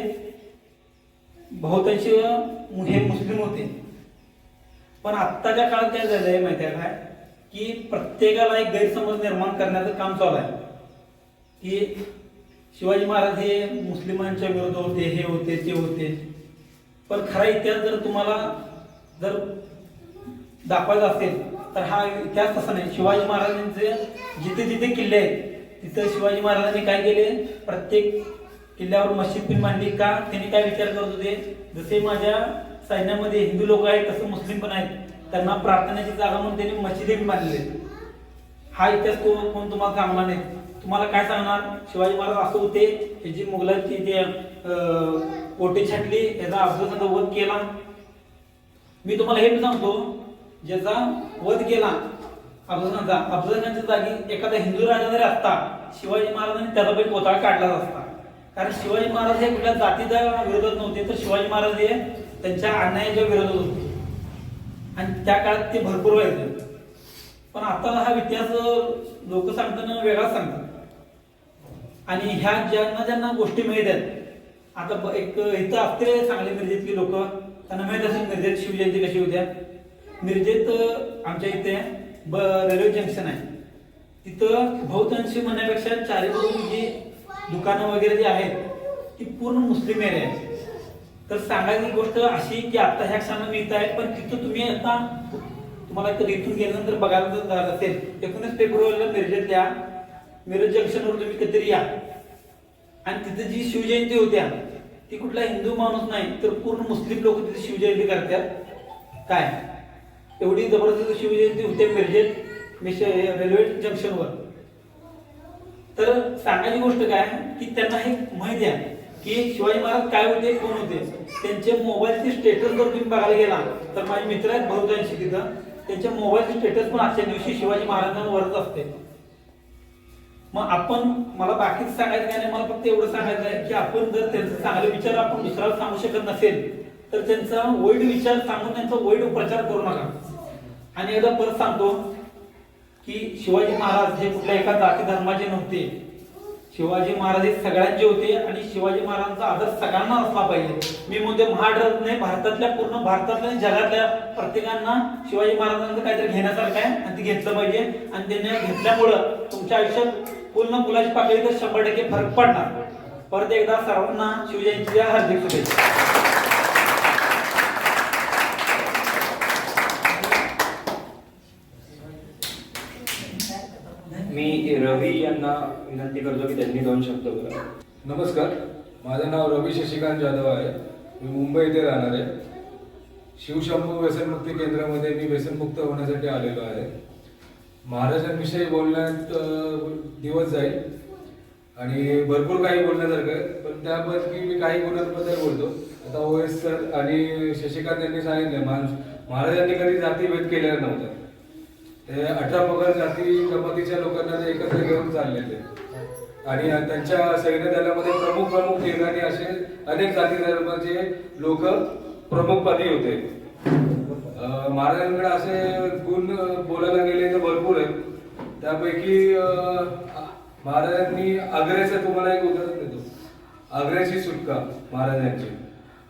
बहुतांश हे मुस्लिम होते. पण आत्ताच्या काळात काय झालंय माहिती आहे काय की प्रत्येकाला एक गैरसमज निर्माण करण्याचं काम चालू आहे की शिवाजी महाराज हे मुस्लिमांच्या विरोधात होते, हे होते ते होते. पण खरा इतिहास जर तुम्हाला जर दाखवायचा असेल तर हा इतिहास तसा नाही. शिवाजी महाराजांचे जिथे जिथे किल्ले आहेत तिथं शिवाजी महाराजांनी काय केले, प्रत्येक किल्ल्यावर मस्जिद पण मांडली. का त्यांनी काय विचार करत होते, जसे माझ्या सैन्यामध्ये हिंदू लोक आहेत तसं मुस्लिम पण आहेत, त्यांना प्रार्थनेची जागा म्हणून त्यांनी मस्जिदे पण बांधले. हा इतिहास कोण तुम्हाला सांगणार नाही. तुम्हाला काय सांगणार, शिवाजी महाराज असं होते हे जी मुघलांची ते कोटी छाटली, याचा अफजलखानाचा वध केला. मी तुम्हाला हे पण सांगतो, ज्याचा वध केला अफजलखानच्या जागी एखादा हिंदू राजा जरी असता शिवाजी महाराजांनी त्याचा पण कोथळा काढलाच असता. कारण शिवाजी महाराज हे कुठल्या जातीच्या विरोधात नव्हते, तर शिवाजी महाराज हे त्यांच्या अन्यायाच्या विरोधात होते. आणि त्या काळात ते भरपूर व्हायचे. पण आता हा इतिहास लोक सांगताना वेगळाच सांगतात. आणि ह्या ज्यांना गोष्टी माहीत आहेत, आता एक इथं असते चांगले मिरजेतली लोक, त्यांना माहीत असेल मिरजेत शिवजयंती कशी होत्या. मिरजेत आमच्या इथे रेल्वे जंक्शन आहे. तिथं बहुतांशी म्हणण्यापेक्षा चारीकडून जी दुकानं वगैरे जी आहेत ती पूर्ण मुस्लिम एरिया आहे. तर सांगायची गोष्ट अशी की आता ह्या क्षणाला मी इथं आहे, पण तिथं तुम्ही आता तुम्हाला तर इथून गेल्यानंतर बघायला जर जात असेल 19 फेब्रुवारीला मिरजेतल्या मिरज जंक्शनवर तुम्ही कधीतरी या आणि तिथे जी शिवजयंती होत्या ती कुठला हिंदू माणूस नाही तर पूर्ण मुस्लिम लोक तिथे शिवजयंती करतात. काय एवढी जबरदस्त शिवजयंती होते मिरजेत रेल्वे जंक्शनवर. तर सांगायची गोष्ट काय की त्यांना हे माहिती आहे की शिवाजी महाराज काय होते, कोण होते. त्यांचे मोबाईलचे स्टेटस जर तुम्ही बघायला गेला तर माझे मित्र आहेत बहुतांशी तिथं, त्यांच्या मोबाईलचे स्टेटस पण आजच्या दिवशी शिवाजी महाराजांवरच असते. मग आपण मला बाकीच सांगायचं काय नाही, मला फक्त एवढं सांगायचं आहे की आपण जर त्यांचे चांगले विचार आपण दुसऱ्याला सांगू शकत नसेल तर त्यांचा वाईट विचार सांगून त्यांचा वाईट प्रचार करू नका. आणि एकदा परत सांगतो की शिवाजी महाराज हे कुठल्या एका जाती धर्माचे नव्हते. शिवाजी महाराज हे सगळ्यांचे होते आणि शिवाजी महाराजांचा आदर सगळ्यांना असला पाहिजे. मी म्हणते महाराष्ट्रात नाही, भारतातल्या पूर्ण भारतातल्या जगातल्या प्रत्येकांना शिवाजी महाराजांचं काहीतरी घेण्यासारखं आहे आणि ते घेतलं पाहिजे. आणि त्यांनी घेतल्यामुळं तुमच्या आयुष्यात पूर्ण मुलाची पातळी तर 100% फरक पडणार. परत एकदा सर्वांना शिवजयंतीच्या हार्दिक शुभेच्छा. मी रवी यांना विनंती करतो की त्यांनी 2 शब्द बोला. नमस्कार, माझं नाव रवी शशिकांत जाधव आहे. मी मुंबई येथे राहणार आहे. शिवशंभू व्यसनमुक्ती केंद्रामध्ये मी व्यसनमुक्त होण्यासाठी आलेलो आहे. महाराजांविषयी बोलण्यात दिवस जाईल आणि भरपूर काही बोलण्यासारखं आहे, पण त्यापैकी मी काही गुणांबद्दल बोलतो. आता OS सर आणि शशिकांत यांनी सांगितलं महाराजांनी कधी जातीभेद केलेला नव्हता. ते 18 पगड जाती जमातीच्या लोकांना ते एकत्र घेऊन चाललेले आणि त्यांच्या सैन्य दलामध्ये प्रमुख ठिकाणी असे अनेक जाती धर्माचे लोक प्रमुखपदी होते. महाराजांकडे असे गुण बोलायला गेले तर भरपूर आहेत. त्यापैकी महाराजांनी आग्र्याचं तुम्हाला एक उदाहरण देतो. आग्र्याची सुटका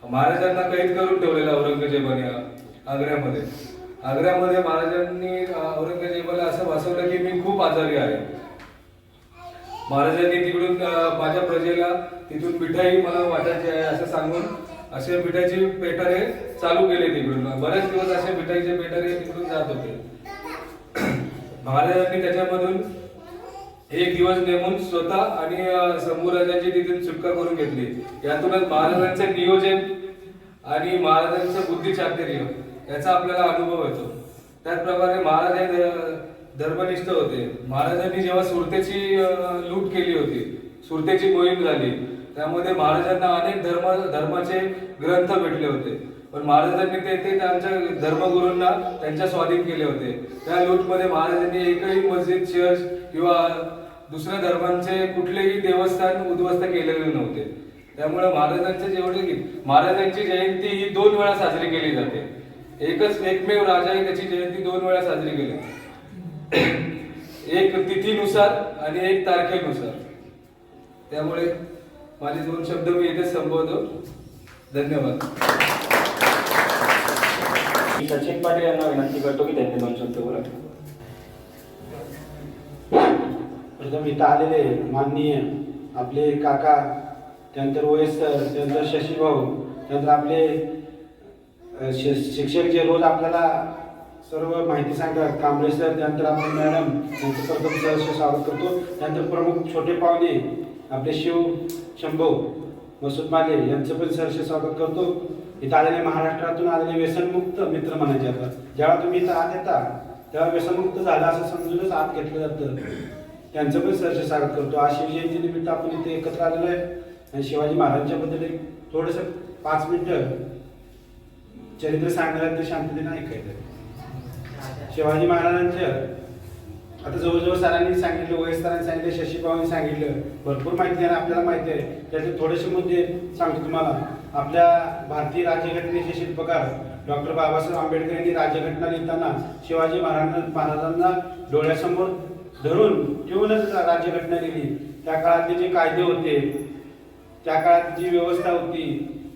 महाराजांना कैद करून ठेवलेला औरंगजेबाने आग्र्यामध्ये. महाराजांनी औरंगजेबाला असं भासवलं की मी खूप आजारी आहे. महाराजांनी तिकडून माझ्या प्रजेला तिथून मिठाई मला वाटायची आहे असं सांगून असे मिठाईचे पेटारे चालू केले. तिकडून बरेच दिवस असे मिठाईचे पेटारे तिकडून जात होते. महाराजांनी त्याच्यामधून एक दिवस नेमून स्वतः आणि शंभूराजांची तिथून सुटका करून घेतली. यातूनच महाराजांचे नियोजन आणि महाराजांचं बुद्धिचातुर्य याचा आपल्याला अनुभव येतो. त्याचप्रमाणे महाराज हे धर्मनिष्ठ होते. महाराजांनी जेव्हा सुरतेची लूट केली होती, सुरतेची मोहीम झाली, त्यामध्ये महाराजांना अनेक धर्माचे ग्रंथ भेटले होते. पण महाराजांनी ते त्यांच्या धर्मगुरूंना त्यांच्या स्वाधीन केले होते. त्या लूटमध्ये महाराजांनी एकही मस्जिद, चर्च किंवा दुसऱ्या धर्मांचे कुठलेही देवस्थान उद्ध्वस्त केलेले नव्हते. त्यामुळे महाराजांची जयंती ही 2 वेळा साजरी केली जाते. एकमेव राजा आहे त्याची जयंती 2 वेळा साजरी केली, एक तिथीनुसार आणि एक तारखेनुसार. त्यामुळे माझे 2 शब्द मी इथे संबोधतो. धन्यवाद. मी सचिन पाटील यांना विनंती करतो की त्यांनी 2 शब्द बोला. प्रथम इथं आलेले माननीय आपले काका, त्यानंतर OS सर, त्यानंतर शशी भाऊ, त्यानंतर आपले शिक्षक जे रोज आपल्याला सर्व माहिती सांगतात, कांबळे सर, त्यानंतर आपले मॅडम, त्यांचं प्रथम सहर्ष स्वागत करतो. त्यानंतर प्रमुख छोटे पाहुणे आपले शंभू मसूद माले यांचं पण सहर्ष स्वागत करतो. इथं आलेले महाराष्ट्रातून आलेले व्यसनमुक्त मित्र म्हणायचे. आता जेव्हा तुम्ही इथं आत येता तेव्हा व्यसनमुक्त झाला असं समजूनच आत घेतलं जातं. त्यांचं पण सहर्ष स्वागत करतो. आज शिवजयंती निमित्त आपण इथे एकत्र आलेलो आहे आणि शिवाजी महाराजांच्याबद्दल एक थोडंसं 5 मिनिटं चरित्र सांगण्याला ते शांततेने ऐकायचं. शिवाजी महाराजांचं आता जवळजवळ सरांनी सांगितलं, OS सरांनी सांगितलं, शशी पवारांनी सांगितलं, भरपूर माहिती आहे. आपल्याला माहिती आहे. त्याचे थोडेसे मुद्दे सांगतो तुम्हाला. आपल्या भारतीय राज्यघटनेचे शिल्पकार डॉक्टर बाबासाहेब आंबेडकर यांनी राज्यघटना लिहिताना शिवाजी महाराजांना डोळ्यासमोर धरून ठेवूनच राज्यघटना लिहिली. त्या काळातले जे कायदे होते, त्या काळात जी व्यवस्था होती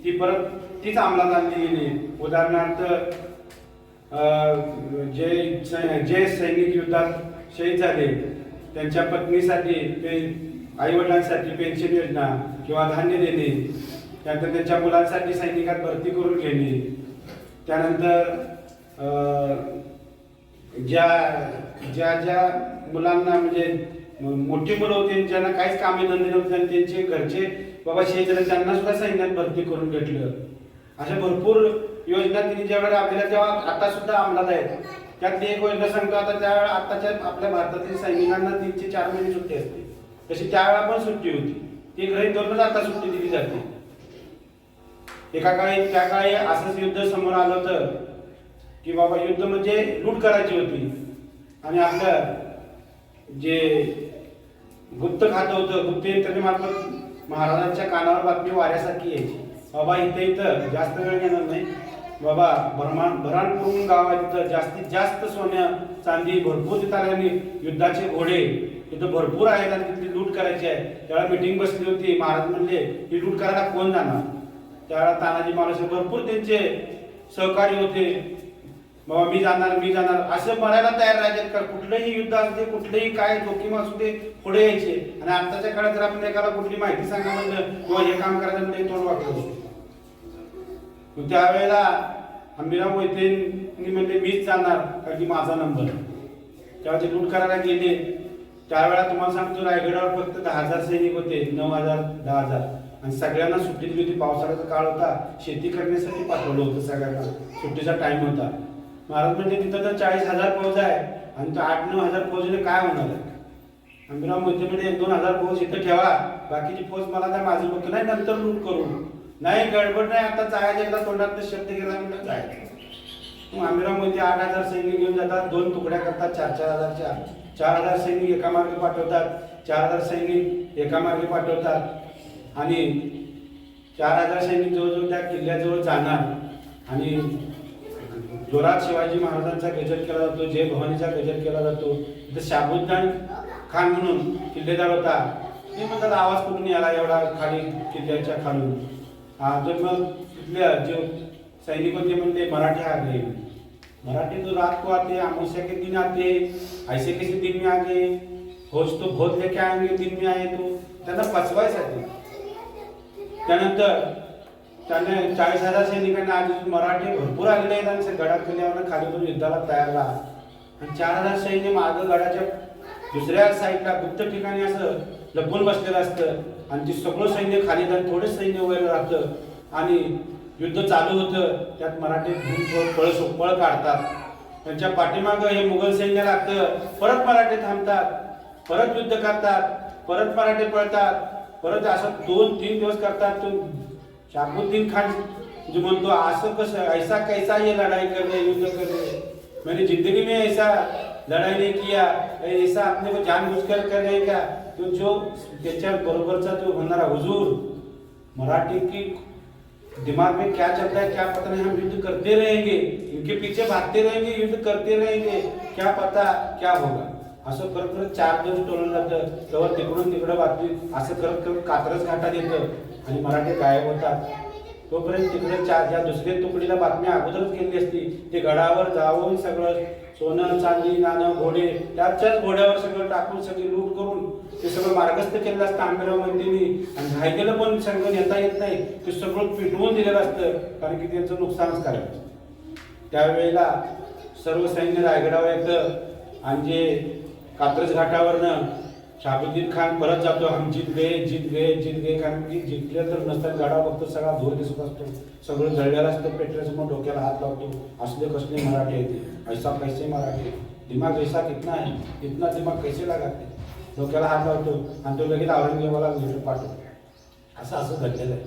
ती परत तीच अंमलात आणली गेली. उदाहरणार्थ जे सैनिक युद्धात शहीद झाले त्यांच्या पत्नीसाठी आईवडिलांसाठी पेन्शन योजना किंवा धान्य देणे, त्यानंतर त्यांच्या मुलांसाठी सैनिकात भरती करून घेणे, त्यानंतर ज्या मुलांना म्हणजे मोठी मुलं होती ज्यांना काहीच कामे धंदे नव्हते आणि त्यांचे घरचे बाबा शेजारी त्यांना सुद्धा सैन्यात भरती करून घेतलं. अशा भरपूर योजना तिने ज्यावेळेला आपल्याला तेव्हा आता सुद्धा अंमलात आहेत. त्यातली एक योजना सांगतो, आता त्यावेळेला आताच्या आपल्या भारतातील सैनिकांना 3 ते 4 महिने सुट्टी असते, तशी त्यावेळेला पण सुट्टी होती. ती गृहीत धरूनच आता सुट्टी दिली जाते. त्या काळी असंच युद्ध समोर आलं होतं की बाबा युद्ध म्हणजे लूट करायची होती आणि आपलं जे गुप्त खातं होतं गुप्त यंत्रणेमार्फत महाराजांच्या कानावर बातमी वाऱ्यासारखी यायची, बाबा इथं जास्त वेळ घेणार नाही बाबा, भराणपूर गाव आहे तिथं जास्तीत जास्त सोनं चांदी भरपूर तिथं आल्याने युद्धाचे घोडे तिथं भरपूर आहेत आणि तिथली लूट करायची आहे. त्यावेळेला मिटिंग बसली होती. महाराज म्हणले ही लूट करायला कोण जाणार. त्यावेळेला तानाजी मालुसरे भरपूर त्यांचे सहकारी होते, बाबा मी जाणार असं म्हणायला तयार राहायचे. का कुठलंही युद्ध असू दे, कुठलंही काय जोखीम असू दे, पुढे यायचे. आणि आताच्या काळात जर आपण एकाला कुठली माहिती सांगा म्हणलं किंवा हे काम करायचं म्हणजे तोंड वाकडं. त्यावेळेला हंबीरराव मोहितेंनी म्हणले मीच जाणार कारण की माझा नंबर. तेव्हा ते लूट करायला गेले. त्यावेळेला तुम्हाला सांगतो रायगडावर फक्त 10,000 सैनिक होते, 9,000 10,000 आणि सगळ्यांना सुट्टी दिली होती. पावसाळ्याचा काळ होता, शेती करण्यासाठी पाठवलं होतं सगळ्यांना, सुट्टीचा टाइम होता. महाराज म्हणजे तिथं तर 40,000 फौज आहे आणि 8-9,000 फौजीने काय होणार आहे. हंबीरराव मोहिते म्हणजे 1-2,000 फौज इथं ठेवा, बाकीची फौज मला काय माझं बघ नाही, नंतर लूट करू नाही, गडबड नाही, आता जायचं एकदा तोंडात शब्द गेला म्हणजे जायचं. मग हंबीरराव मोहिते 8,000 सैनिक घेऊन जातात, 2 तुकड्या करतात, 4,000च्या 4,000 सैनिक एका मार्गे पाठवतात, 4,000 सैनिक एका मार्गे पाठवतात आणि 4,000 सैनिक जवळजवळ त्या किल्ल्याजवळ जाणार आणि जोरात शिवाजी महाराजांचा गजर केला जातो, जय भवानीचा गजर केला जातो. तिथे शाबुद्दीन खान म्हणून किल्लेदार होता, ते म्हणतात आवाज कुठून आला एवढा खाली किल्ल्याच्या खालून. जर मग तिथल्या जे सैनिक होते म्हणते मराठी आ गए, मराठी तो रात को आते, अमावस्या के दिन आते, ऐसे कैसे दिन में आ गए, फौज तो बहुत लेके आएंगे दिन में आए. तो त्यांना फसवायसाठी. त्यानंतर त्याने 40,000 सैनिकांना आधी मराठी भरपूर आलेले आहेत आणि गडात किल्ल्यावर खाली युद्धाला तयार राहा. आणि 4,000 सैन्य मागं गडाच्या दुसऱ्या साईडला गुप्त ठिकाणी असं लपून बसलेलं असतं आणि ते सगळं सैन्य खाली जाऊन थोडं सैन्य वगैरे राहतं आणि युद्ध चालू होतं. त्यात मराठी पळ काढतात. त्यांच्या पाठीमागं हे मुघल सैन्य लागतं, परत मराठी थांबतात, परत युद्ध करतात, परत मराठी पळतात, परत असं 2-3 दिवस करतात. तो शाबुद्दीन खान जो म्हणतो असं कसं, ऐसा कैसा ये लढाई करणे, युद्ध करणे, मैंने जिंदगी में ऐसा लड़ाई नहीं किया, ऐसा अपने को जानबूझकर कर रहे क्या. तो जो त्याच्या बरोबरचा तो म्हणणारा हुजूर, मराठी की दिमाग में क्या चलता है क्या पता नहीं, हम युद्ध करते रहेंगे, इनके पीछे भागते रहेंगे, युद्ध करते रहेंगे, क्या पता क्या होगा. असं करत करत 4 दिवस टोलून जातं. तेव्हा तिकडून तिकडं बातमी असं करत करत कात्रज घाटात येतं आणि मराठी गायब होतात. तोपर्यंत तिकडे ज्या दुसऱ्या तुकडीला बातमी अगोदरच गेली असती. ते गडावर जाऊन सगळं सोनं चांदी नाणं घोडे त्याच्याच घोड्यावर सगळं टाकून सगळी लूट करून ते सगळं मार्गस्थ केलेलं असतं हंबीरराव मोहितेंनी. आणि घायकेलं पण सगळं नेता येत नाही, ते सगळं पिटवून दिलेलं असतं कारण की त्यांचं नुकसानच करायचं. त्यावेळेला सर्व सैन्य रायगडावर येतं आणि जे कात्रज घाटावरनं शाबुद्दीन खान परत जातो, हम जीत गए कारण की जिंकले तर नसतात. गडा बघतो सगळा धूर दिसत असतो, सगळं जळलेलं असतं. पेटऱ्यासमोर डोक्याला हात लावतो, असले कसले मराठी येते, ऐसा कैसे मराठी, दिमाग ऐसा कितना है, इतना दिमाग कैसे लगाते. डोक्याला हात लावतो आणि तो लगेच औरंगजेबाला लेटर पाठवतो. असं घडलेलं आहे.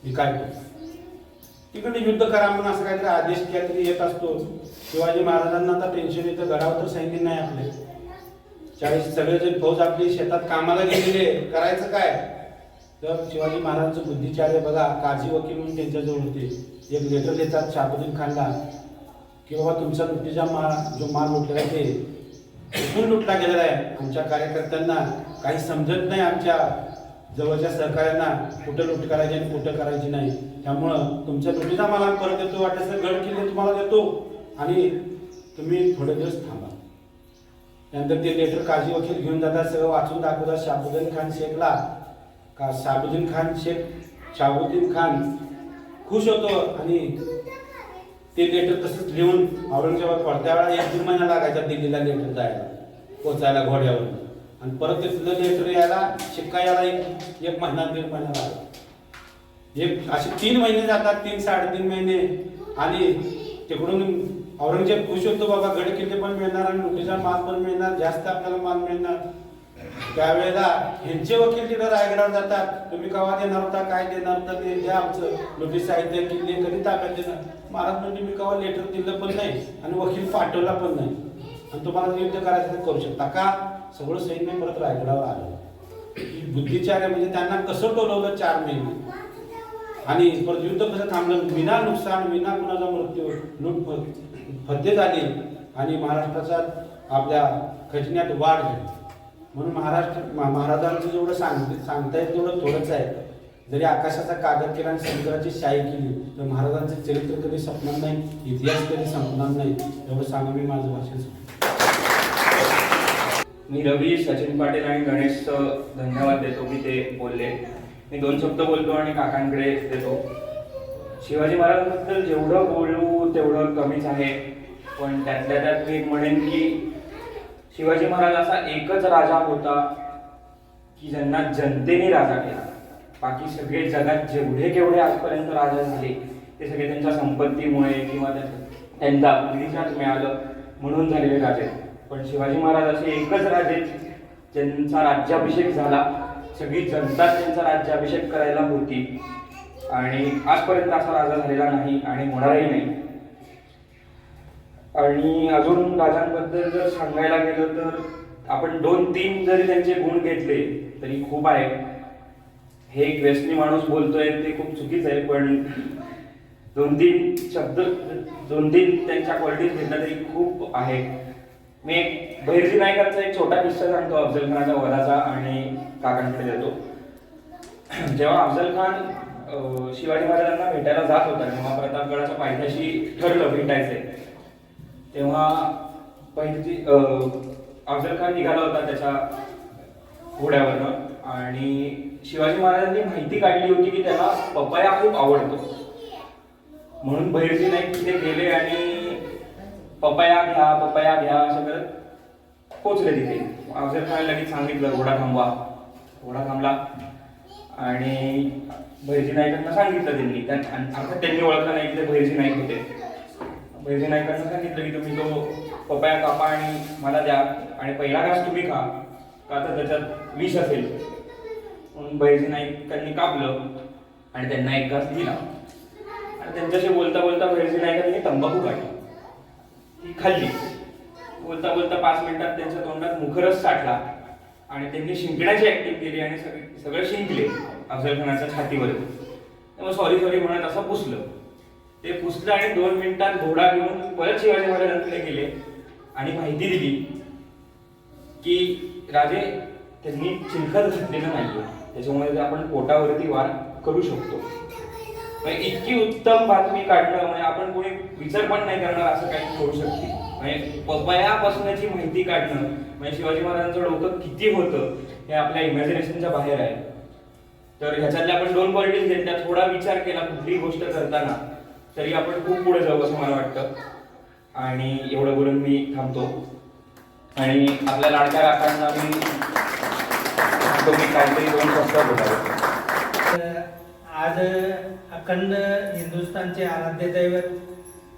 मी काय करतो तिकडे युद्ध करा म्हणून असं काहीतरी आदेश काहीतरी येत असतो. शिवाजी महाराजांना आता टेन्शन येतं, गडावर तर सैन्य नाही आपले, 40 सगळेजण फौज आपली शेतात कामाला गेलेले, करायचं काय. तर शिवाजी महाराजांचं बुद्धिचार्य बघा, काझी वकील म्हणून त्यांच्याजवळ होते. एक लेटर देतात शाबुद्दीन खानला की बाबा तुमचा लुटीचा जो माल लुटलेला आहे ते कुठून लुटला गेलेला आहे, आमच्या कार्यकर्त्यांना काही समजत नाही, आमच्या जवळच्या सहकाऱ्यांना कुठं लूट करायची आणि कुठं करायची नाही. त्यामुळं तुमच्या लुटीचा माल आम्ही परत देतो, वाटायचं गड किल्ले तुम्हाला देतो आणि तुम्ही थोडे दिवस थांबा. त्यानंतर ते लेटर काझी वकील घेऊन जातात, सगळं वाचून दाखवतात. शाहाबुद्दीन खान खुश होतो आणि ते लेटर तसंच लिहून औरंगजेबात पडत्या वेळा 1-2 महिना लागायचा दिल्लीला लेटर जायला, पोचायला घोड्यावर. आणि परत ते लेटर यायला, शिक्का यायला एक महिना 1.5 महिना लागला. असे 3 महिने जातात, 3-3.5 महिने. आणि तिकडून औरंगजेब खुश होतो, बाबा गड किल्ले पण मिळणार आणि लुटीचा माल पण मिळणार, जास्त आपल्याला माल मिळणार. त्यावेळेला ह्यांचे वकील तिथं रायगडावर जातात. तुम्ही केव्हा देणार होता, काय देणार होता, ते द्या आमचं लुटी साहित्य, किल्ले कधी ताब्यात देणार. महाराज म्हणजे मी केव्हा लेटर दिलं पण नाही आणि वकील पाठवला पण नाही, आणि तुम्हाला युद्ध करायचं तर करू शकता का. सगळं सैन्य परत रायगडावर आलं. बुद्धिचार्य म्हणजे त्यांना कसं टोलवलं 4 महिने, आणि परत युद्ध कसं थांबलं, विना नुकसान, विना कुणाचा मृत्यू, फत्ते झाली आणि महाराष्ट्राचा आपल्या खजिन्यात वाढ झाली. म्हणून महाराजांचं जेवढं सांगता येईल तेवढं थोडंच आहे. जरी आकाशाचा कागद केला आणि समुद्राची शाई केली तर महाराजांचं चरित्र कधी संपणार नाही, इतिहास कधी संपणार नाही. एवढं सांगून मी माझं भाषण संपवतो. मी रवी, सचिन पाटील आणि गणेशचं धन्यवाद देतो की ते बोलले. मी 2 शब्द बोलतो आणि काकांकडे देतो. शिवाजी महाराजांबद्दल जेवढं बोलू तेवढं कमीच आहे, पण त्यातल्या त्यात मी म्हणेन की शिवाजी महाराज असा एकच राजा होता की ज्यांना जनतेने राजा केला. बाकी सगळे जगात जेवढे केवढे आजपर्यंत राजा झाले ते सगळे त्यांच्या संपत्तीमुळे किंवा त्यांना निधीच्यात मिळालं म्हणून झालेले राजे. पण शिवाजी महाराज असे एकच राजे ज्यांचा राज्याभिषेक झाला, सगळी जनता त्यांचा राज्याभिषेक करायला होती, आणि आजपर्यंत असा राजा झालेला नाही आणि होणारही नाही. आणि अजून राजांबद्दल जर सांगायला गेलं तर आपण 2-3 जरी त्यांचे गुण घेतले तरी खूप आहे. हे एक व्यसनी माणूस बोलतोय ते खूप चुकीचं आहे, पण 2-3 शब्द 2-3 त्यांच्या क्वालिटीज घेतल्या तरी खूप आहे. मी एक बहिर्जी नायकांचा एक छोटा किस्सा सांगतो अफजल खानाच्या वधाचा आणि काकांकडे देतो. जेव्हा अफजल खान शिवाजी महाराजांना भेटायला जात होता, तेव्हा प्रतापगडाच्या पायथ्याशी ठरलं भेटायचंय, तेव्हा पहिली अफजल खान निघाला होता त्याच्या घोड्यावरनं, आणि शिवाजी महाराजांनी माहिती काढली होती की त्याला पपया खूप आवडतो. म्हणून बहिर्जी नाईक तिथे गेले आणि पपया घ्या असं करत पोचले तिथे. अफजल खान लगेच सांगितलं घोडा थांबवा. घोडा थांबला आणि बहिर्जी नाईकांना सांगितलं त्यांनी ओळखलं नाही की ते बहिर्जी नाईक होते. बहिर्जी नाईकांना सांगितलं की तुम्ही तो पपया कापा आणि मला द्या, आणि पहिला घास तुम्ही खा, का तर त्याच्यात विष असेल. म्हणून बहिर्जी नाईकांनी कापलं आणि त्यांना एक घास दिला, आणि त्यांच्याशी बोलता बोलता बहिर्जी नाईकांनी तंबाखू काढली, ती खाल्ली. बोलता बोलता 5 मिनिटात त्यांच्या तोंडात मुखरस साठला आणि त्यांनी शिंकण्याची ऍक्टिंग केली आणि सगळं शिंकले अफजल खानाच्या छातीवर. त्यामुळे सॉरी म्हणत असं पुसलं. ते पुसलं आणि 2 मिनिटात घोडा घेऊन परत शिवाजी महाराजांकडे गेले आणि माहिती दिली की राजे त्यांनी चिलखत घातलेलं नाहीये, त्याच्यामुळे आपण पोटावरती वार करू शकतो. इतकी उत्तम बातमी काढणं म्हणजे आपण कोणी विचार पण नाही करणार असं काही करू शकते. म्हणजे पपयापासूनची माहिती काढणं म्हणजे शिवाजी महाराजांचं डोकं किती होतं हे आपल्या इमॅजिनेशनच्या बाहेर आहे. तर ह्याच्यातल्या आपण 2 क्वालिटीज घेतल्या, थोडा विचार केला कुठलीही गोष्ट करताना तरी आपण खूप पुढे जाऊ असं मला वाटतं. आणि एवढं बोलून मी थांबतो आणि आपल्या लाडक्या काकांना मी काहीतरी 2 शब्द बोलावे. आज अखंड हिंदुस्थानचे आराध्य दैवत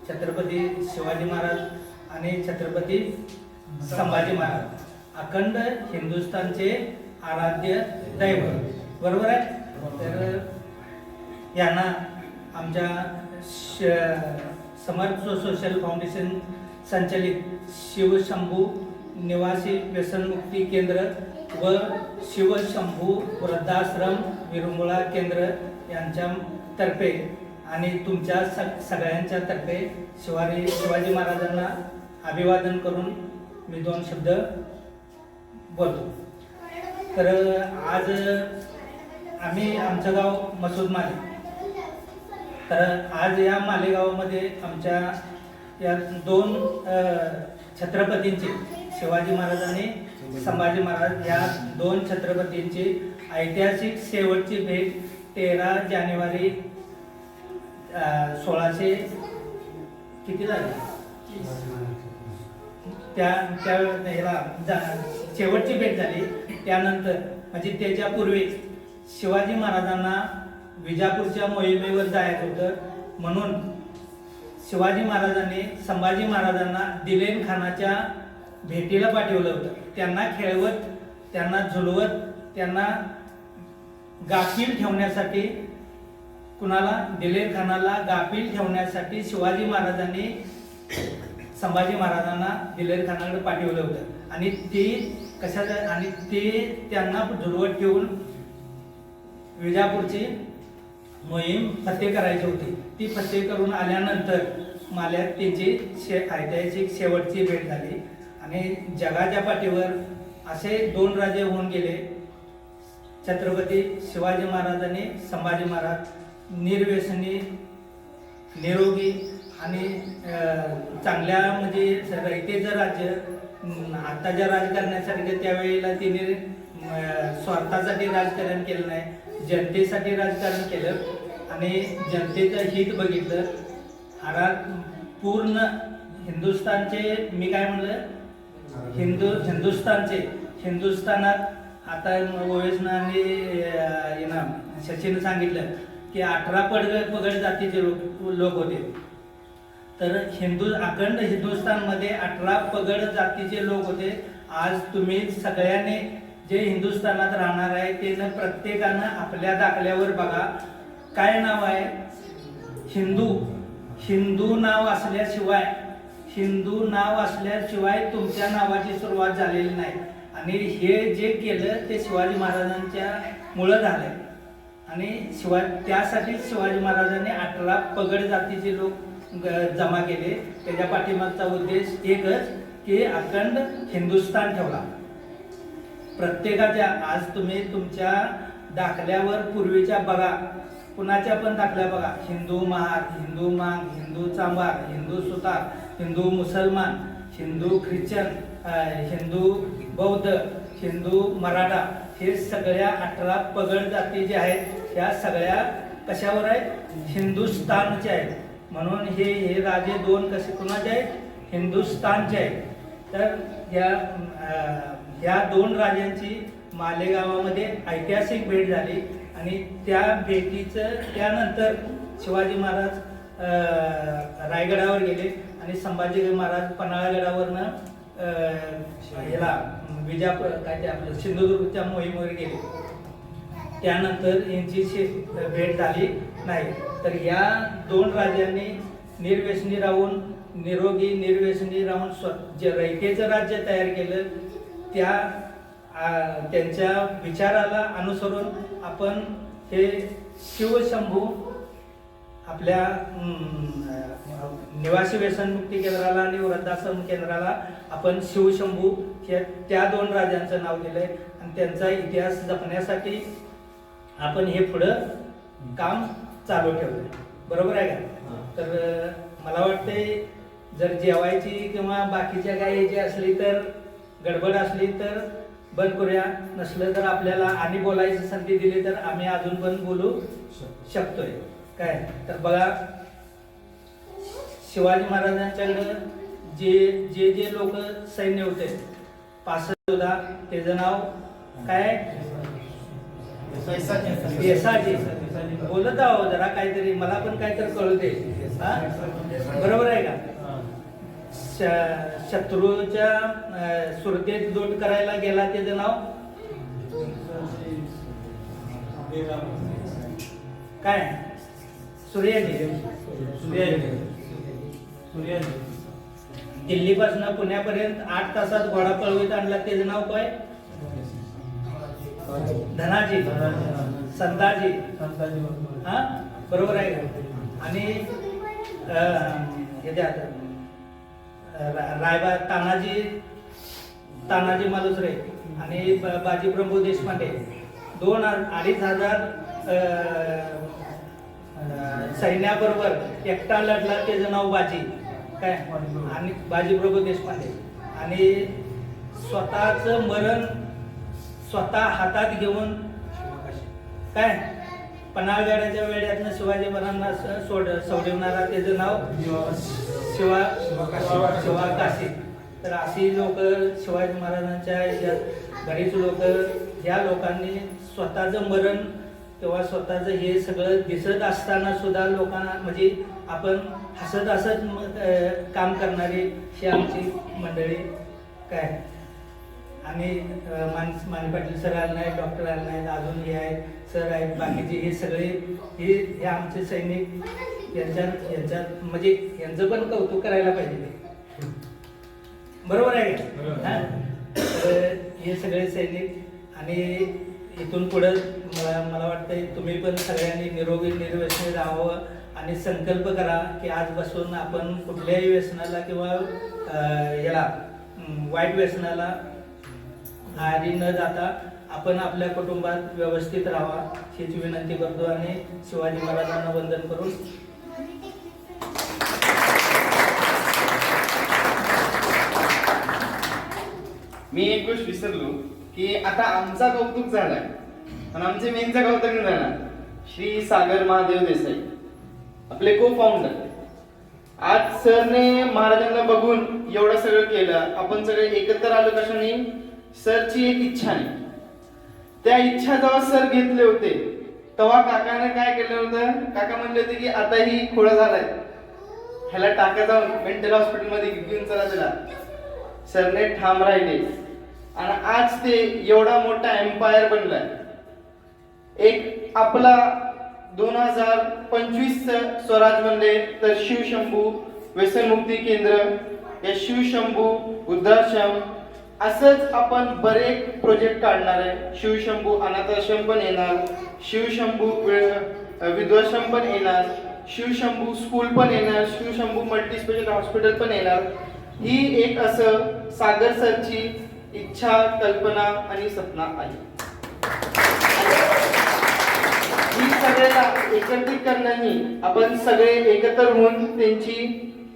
छत्रपती शिवाजी महाराज आणि छत्रपती संभाजी महाराज, अखंड हिंदुस्थानचे आराध्य दैवत, बरोबर आहे. तर यांना आमच्या समर्थ सोशल फाउंडेशन संचलित शिवशंभू निवासी व्यसनमुक्ती केंद्र व शिवशंभू वृद्धाश्रम विरंगुळा केंद्र यांच्यातर्फे आणि तुमच्या सगळ्यांच्या तर्फे शिवाजी महाराजांना अभिवादन करून मी 2 शब्द बोलतो. तर आज आमचं गाव मसूद माले. तर आज या मालेगावामध्ये आमच्या या दोन छत्रपतींची, शिवाजी महाराज आणि संभाजी महाराज या दोन छत्रपतींची ऐतिहासिक शेवटची भेट 13 जानेवारी 1600 किती झाली त्या शेवटची भेट झाली. त्यानंतर म्हणजे त्याच्यापूर्वी शिवाजी महाराजांना विजापूरच्या मोहिमेवर जायचं होतं, म्हणून शिवाजी महाराजांनी संभाजी महाराजांना दिलेर खानाच्या भेटीला पाठवलं होतं. त्यांना खेळवत, त्यांना झुलवत, त्यांना गाफील ठेवण्यासाठी, कुणाला दिलेर खानाला गाफील ठेवण्यासाठी शिवाजी महाराजांनी संभाजी महाराजांना दिलेर खानाकडे पाठवलं होतं. आणि ते कशाचं, आणि ते त्यांना झुलवत ठेवून विजापूरची मोहीम फत्ते करायची होती. ती फत्ते करून आल्यानंतर माल्यात त्यांची ऐतिहासिक शेवटची भेट झाली. आणि जगाच्या पाठीवर असे 2 राजे होऊन गेले, छत्रपती शिवाजी महाराज आणि संभाजी महाराज. निर्व्यसनी, निरोगी आणि चांगल्या म्हणजे रयतेचं राज्य. आत्ताच्या राजकारण्यासाठी त्यावेळेला तिने स्वार्थासाठी राजकारण केलं नाही, जनतेसाठी राजकारण केलं आणि जनतेचं हित बघितलं. आता पूर्ण हिंदुस्थानचे, मी काय म्हणलं, हिंदुस्थानात आता ओवेसनं आणि शशीनं सांगितलं की 18 पगड जातीचे लोक होते. तर अखंड हिंदुस्थानमध्ये 18 पगड जातीचे लोक होते. आज तुम्ही सगळ्यांनी जे हिंदुस्थानात राहणार आहे ते प्रत्येकानं आपल्या दाखल्यावर बघा काय नाव आहे. हिंदू नाव असल्याशिवाय तुमच्या नावाची सुरुवात झालेली नाही. आणि हे जे केलं ते शिवाजी महाराजांच्या मुळे झालंय. आणि त्यासाठी शिवाजी महाराजांनी 18 पगड जातीचे लोक जमा केले. त्याच्या पाठीमागचा उद्देश एकच की अखंड हिंदुस्थान ठेवला. प्रत्येकाच्या, आज तुम्ही तुमच्या दाखल्यावर पूर्वीच्या बघा, कुणाच्या पण दाखल्या बघा, हिंदू महार, हिंदू मांग, हिंदू चांभार, हिंदू सुतार, हिंदू मुसलमान, हिंदू ख्रिश्चन, हिंदू बौद्ध, हिंदू मराठा, हे सगळ्या 18 पगड जाती जे आहेत ह्या सगळ्या कशावर आहेत, हिंदुस्थानचे आहेत. म्हणून हे राजे 2 कसे कुणाचे आहेत, हिंदुस्थानचे आहेत. तर ह्या 2 राजांची मालेगावामध्ये ऐतिहासिक भेट झाली. आणि त्या भेटीचं त्यानंतर शिवाजी महाराज रायगडावर गेले आणि संभाजी महाराज पन्हाळगडावरनं विजापूर काय ते आपलं सिंधुदुर्गच्या मोहिमेवर गेले. त्यानंतर यांची भेट झाली नाही. तर या 2 राजांनी निर्व्यसनी राहून, निर्व्यसनी राहून जे रयतेचं राज्य तयार केलं. त्यांच्या विचाराला अनुसरून आपण हे शिवशंभू आपल्या निवासी व्यसनमुक्ती केंद्राला आणि वृद्धाश्रम केंद्राला आपण शिवशंभू हे त्या 2 राजांचं नाव दिलंय. आणि त्यांचा इतिहास जपण्यासाठी आपण हे पुढं काम चालू ठेवलं. बरोबर आहे का? तर मला वाटते जर जेवायची किंवा बाकीच्या काही जे असली तर गडबड असली तर बंद करूया. नसलं तर आपल्याला आणि बोलायची संधी दिली तर आम्ही अजून पण बोलू शकतोय. काय तर बघा, शिवाजी महाराजांच्याकडे जे लोक सैन्य होते 65 त्याचं नाव काय, येसाजी. बोलत आहो जरा काहीतरी, मला पण काहीतरी कळू दे. बरोबर आहे का? शत्रूच्या सुरतेत लूट करायला गेला त्याचं नाव काय, सूर्याजी. दिल्लीपासून पुण्यापर्यंत 8 तासात घोडा पळवीत आणला त्याचं नाव काय, धनाजी, संताजी. हा बरोबर आहे का? आणि रायबा तानाजी मालुसरे आणि बाजीप्रभू देशपांडे 2,000-2,500 सैन्याबरोबर एकटा लढला त्याचं नाव बाजी. काय आणि बाजीप्रभू देशपांडे आणि स्वतःचं मरण स्वतः हातात घेऊन काय पन्हाळगडाच्या वेड्यातनं शिवाजी महाराजांना सोडवणारा त्याचं नाव शिवा काशी. तर अशी लोक शिवाजी महाराजांच्या ह्याच्यात बरीच लोक ह्या लोकांनी स्वतःचं मरण किंवा स्वतःचं हे सगळं दिसत असताना सुद्धा लोकांना म्हणजे आपण हसत काम करणारी ही आमची मंडळी काय. आणि माने पाटील सर आले नाहीत, डॉक्टर आले नाहीत, अजून हे आहेत सर आहेत, बाकीचे हे सगळे हे आमचे सैनिक यांच्यात म्हणजे यांचं पण कौतुक करायला पाहिजे. बरोबर आहे का? तर हे सगळे सैनिक आणि इथून पुढं मला वाटतंय तुम्ही पण सगळ्यांनी निरोगी निर्व्यसनी राहावं आणि संकल्प करा की आजपासून आपण कुठल्याही व्यसनाला किंवा याला वाईट व्यसनाला आहारी न जाता आपण आपल्या कुटुंबात व्यवस्थित राहावा हीच विनंती करतो आणि शिवाजी महाराजांना वंदन करून मी एक गोष्ट विसरलो की आता आमचा कौतुक झालाय आणि आमचे मेनचा कौतुक झाला श्री सागर महादेव देसाई आपले को फाउंडर. आज सरने महाराजांना बघून एवढं सगळं केलं. आपण सगळे एकत्र आलो कशाने? सरची एक इच्छा नाही. त्या इच्छा जेव्हा सर घेतले होते तेव्हा काकाने काय केलं होतं? काका म्हणले होते की आता ही खोळा झालाय, ह्याला टाका जाऊन मेंटल हॉस्पिटल मध्ये घेऊन चला त्याला. सरने ठाम राहिले आणि आज ते एवढा मोठा एम्पायर बनलाय. एक आपला 2025 स्वराज म्हणले तर शिवशंभू व्यसनमुक्ती केंद्र, या शिवशंभू वृद्धाश्रम असंच आपण बरेच प्रोजेक्ट काढणार आहे. शिवशंभू अनाथाश्रम पण येणार, शिवशंभू विधवाश्रम पण येणार, शिवशंभू स्कूल पण येणार, शिवशंभू मल्टी स्पेशल हॉस्पिटल पण येणार. ही एक असं सागर सरची इच्छा, कल्पना आणि सपना आहे. ही सगळ्याला एकत्रित करण्यानी आपण सगळे एकत्र होऊन त्यांची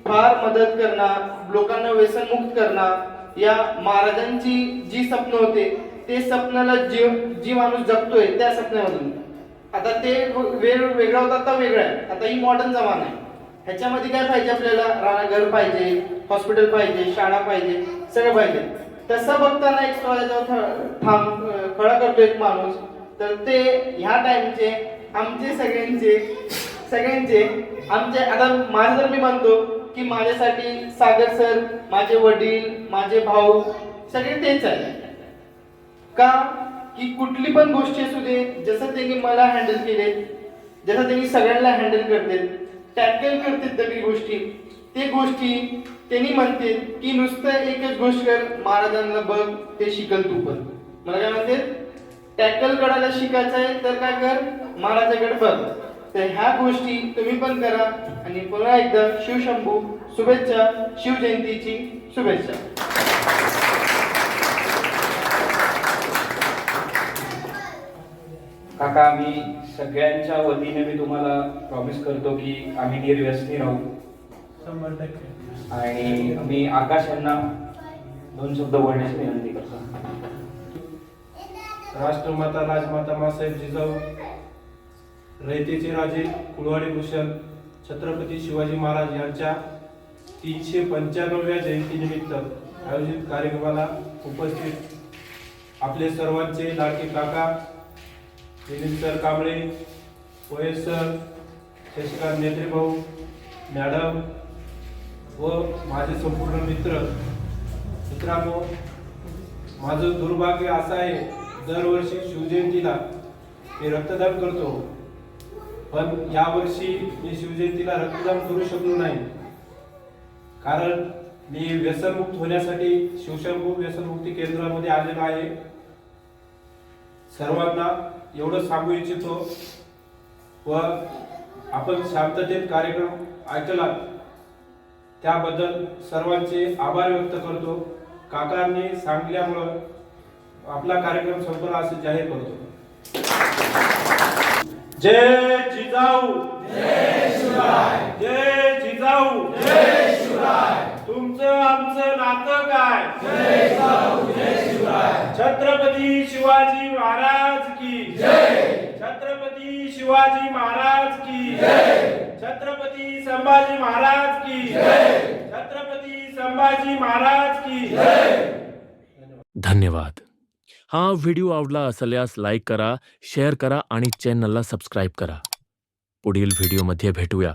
फार मदत करणार, लोकांना व्यसनमुक्त करणार. या महाराजांची जी स्वप्न होते ते स्वप्नाला जी माणूस जगतोय त्या स्वप्नामधून आता ते वेळ वेगळा होता, आता वेगळा आहे. आता ही मॉडर्न जमाना आहे. ह्याच्यामध्ये काय पाहिजे आपल्याला? घर पाहिजे, हॉस्पिटल पाहिजे, शाळा पाहिजे, सगळं पाहिजे. तसं बघताना एक खडा करतो एक माणूस, तर ते ह्या टाइमचे आमचे सगळ्यांचे आमचे आता माझं जर मी म्हणतो की माझ्यासाठी सागर सर, माझे वडील, माझे भाऊ सगळे तेच आहे. का की कुठली पण गोष्टी असू दे, जसं त्यांनी मला हँडल केले, जसं त्यांनी सगळ्यांना हँडल करते, टॅकल करते सगळी गोष्टी, ते गोष्टी त्यांनी म्हणते की नुसतं एकच गोष्ट कर, महाराजांना बघ, ते शिकल तू पण. मला काय म्हणते? टॅकल करायला शिकायचं आहे तर काय कर, महाराजाकडे बघ. तर ह्या गोष्टी तुम्ही पण करा. आणि पुन्हा एकदा शिवशंभू शुभेच्छा, शिवजयंतीची शुभेच्छा. काका, मी सगळ्यांच्या वतीने मी तुम्हाला प्रॉमिस करतो की आम्ही निर्व्यसनी राहू. 100% आणि मी आकाश यांना 2 शब्द बोलण्याची विनंती करतो. राष्ट्रमाता राजमाता मासाहेब जिजाऊ, रयतेचे राजे कुळवाडी भूषण छत्रपती शिवाजी महाराज यांच्या 395व्या जयंतीनिमित्त आयोजित कार्यक्रमाला उपस्थित आपले सर्वांचे लाडके काका दिलीप सर कांबळे, वयस सर, शशिकांत नेत्रेभाऊ, मॅडम व माझे संपूर्ण मित्रांनो, माझं दुर्भाग्य असं आहे, दरवर्षी शिवजयंतीला मी रक्तदान करतो, पण यावर्षी मी शिवजयंतीला रक्तदान करू शकलो नाही. कारण मी व्यसनमुक्त होण्यासाठी शिवशंभू व्यसनमुक्ती केंद्रामध्ये आलेलो आहे. सर्वांना एवढं सांगू इच्छितो व आपण शांततेत कार्यक्रम ऐकला त्याबद्दल सर्वांचे आभार व्यक्त करतो. काकांनी सांगितल्यामुळं आपला कार्यक्रम संपला असे जाहीर करतो. जय जिजाऊ जय जिजाऊ तुमचं आमचं नातं काय छत्रपती शिवाजी महाराज की छत्रपती शिवाजी महाराज की छत्रपती संभाजी महाराज की छत्रपती संभाजी महाराज की धन्यवाद. हा व्हिडिओ आवडला असल्यास लाईक करा, शेअर करा आणि चॅनलला सबस्क्राईब करा. पुढील व्हिडिओमध्ये भेटूया.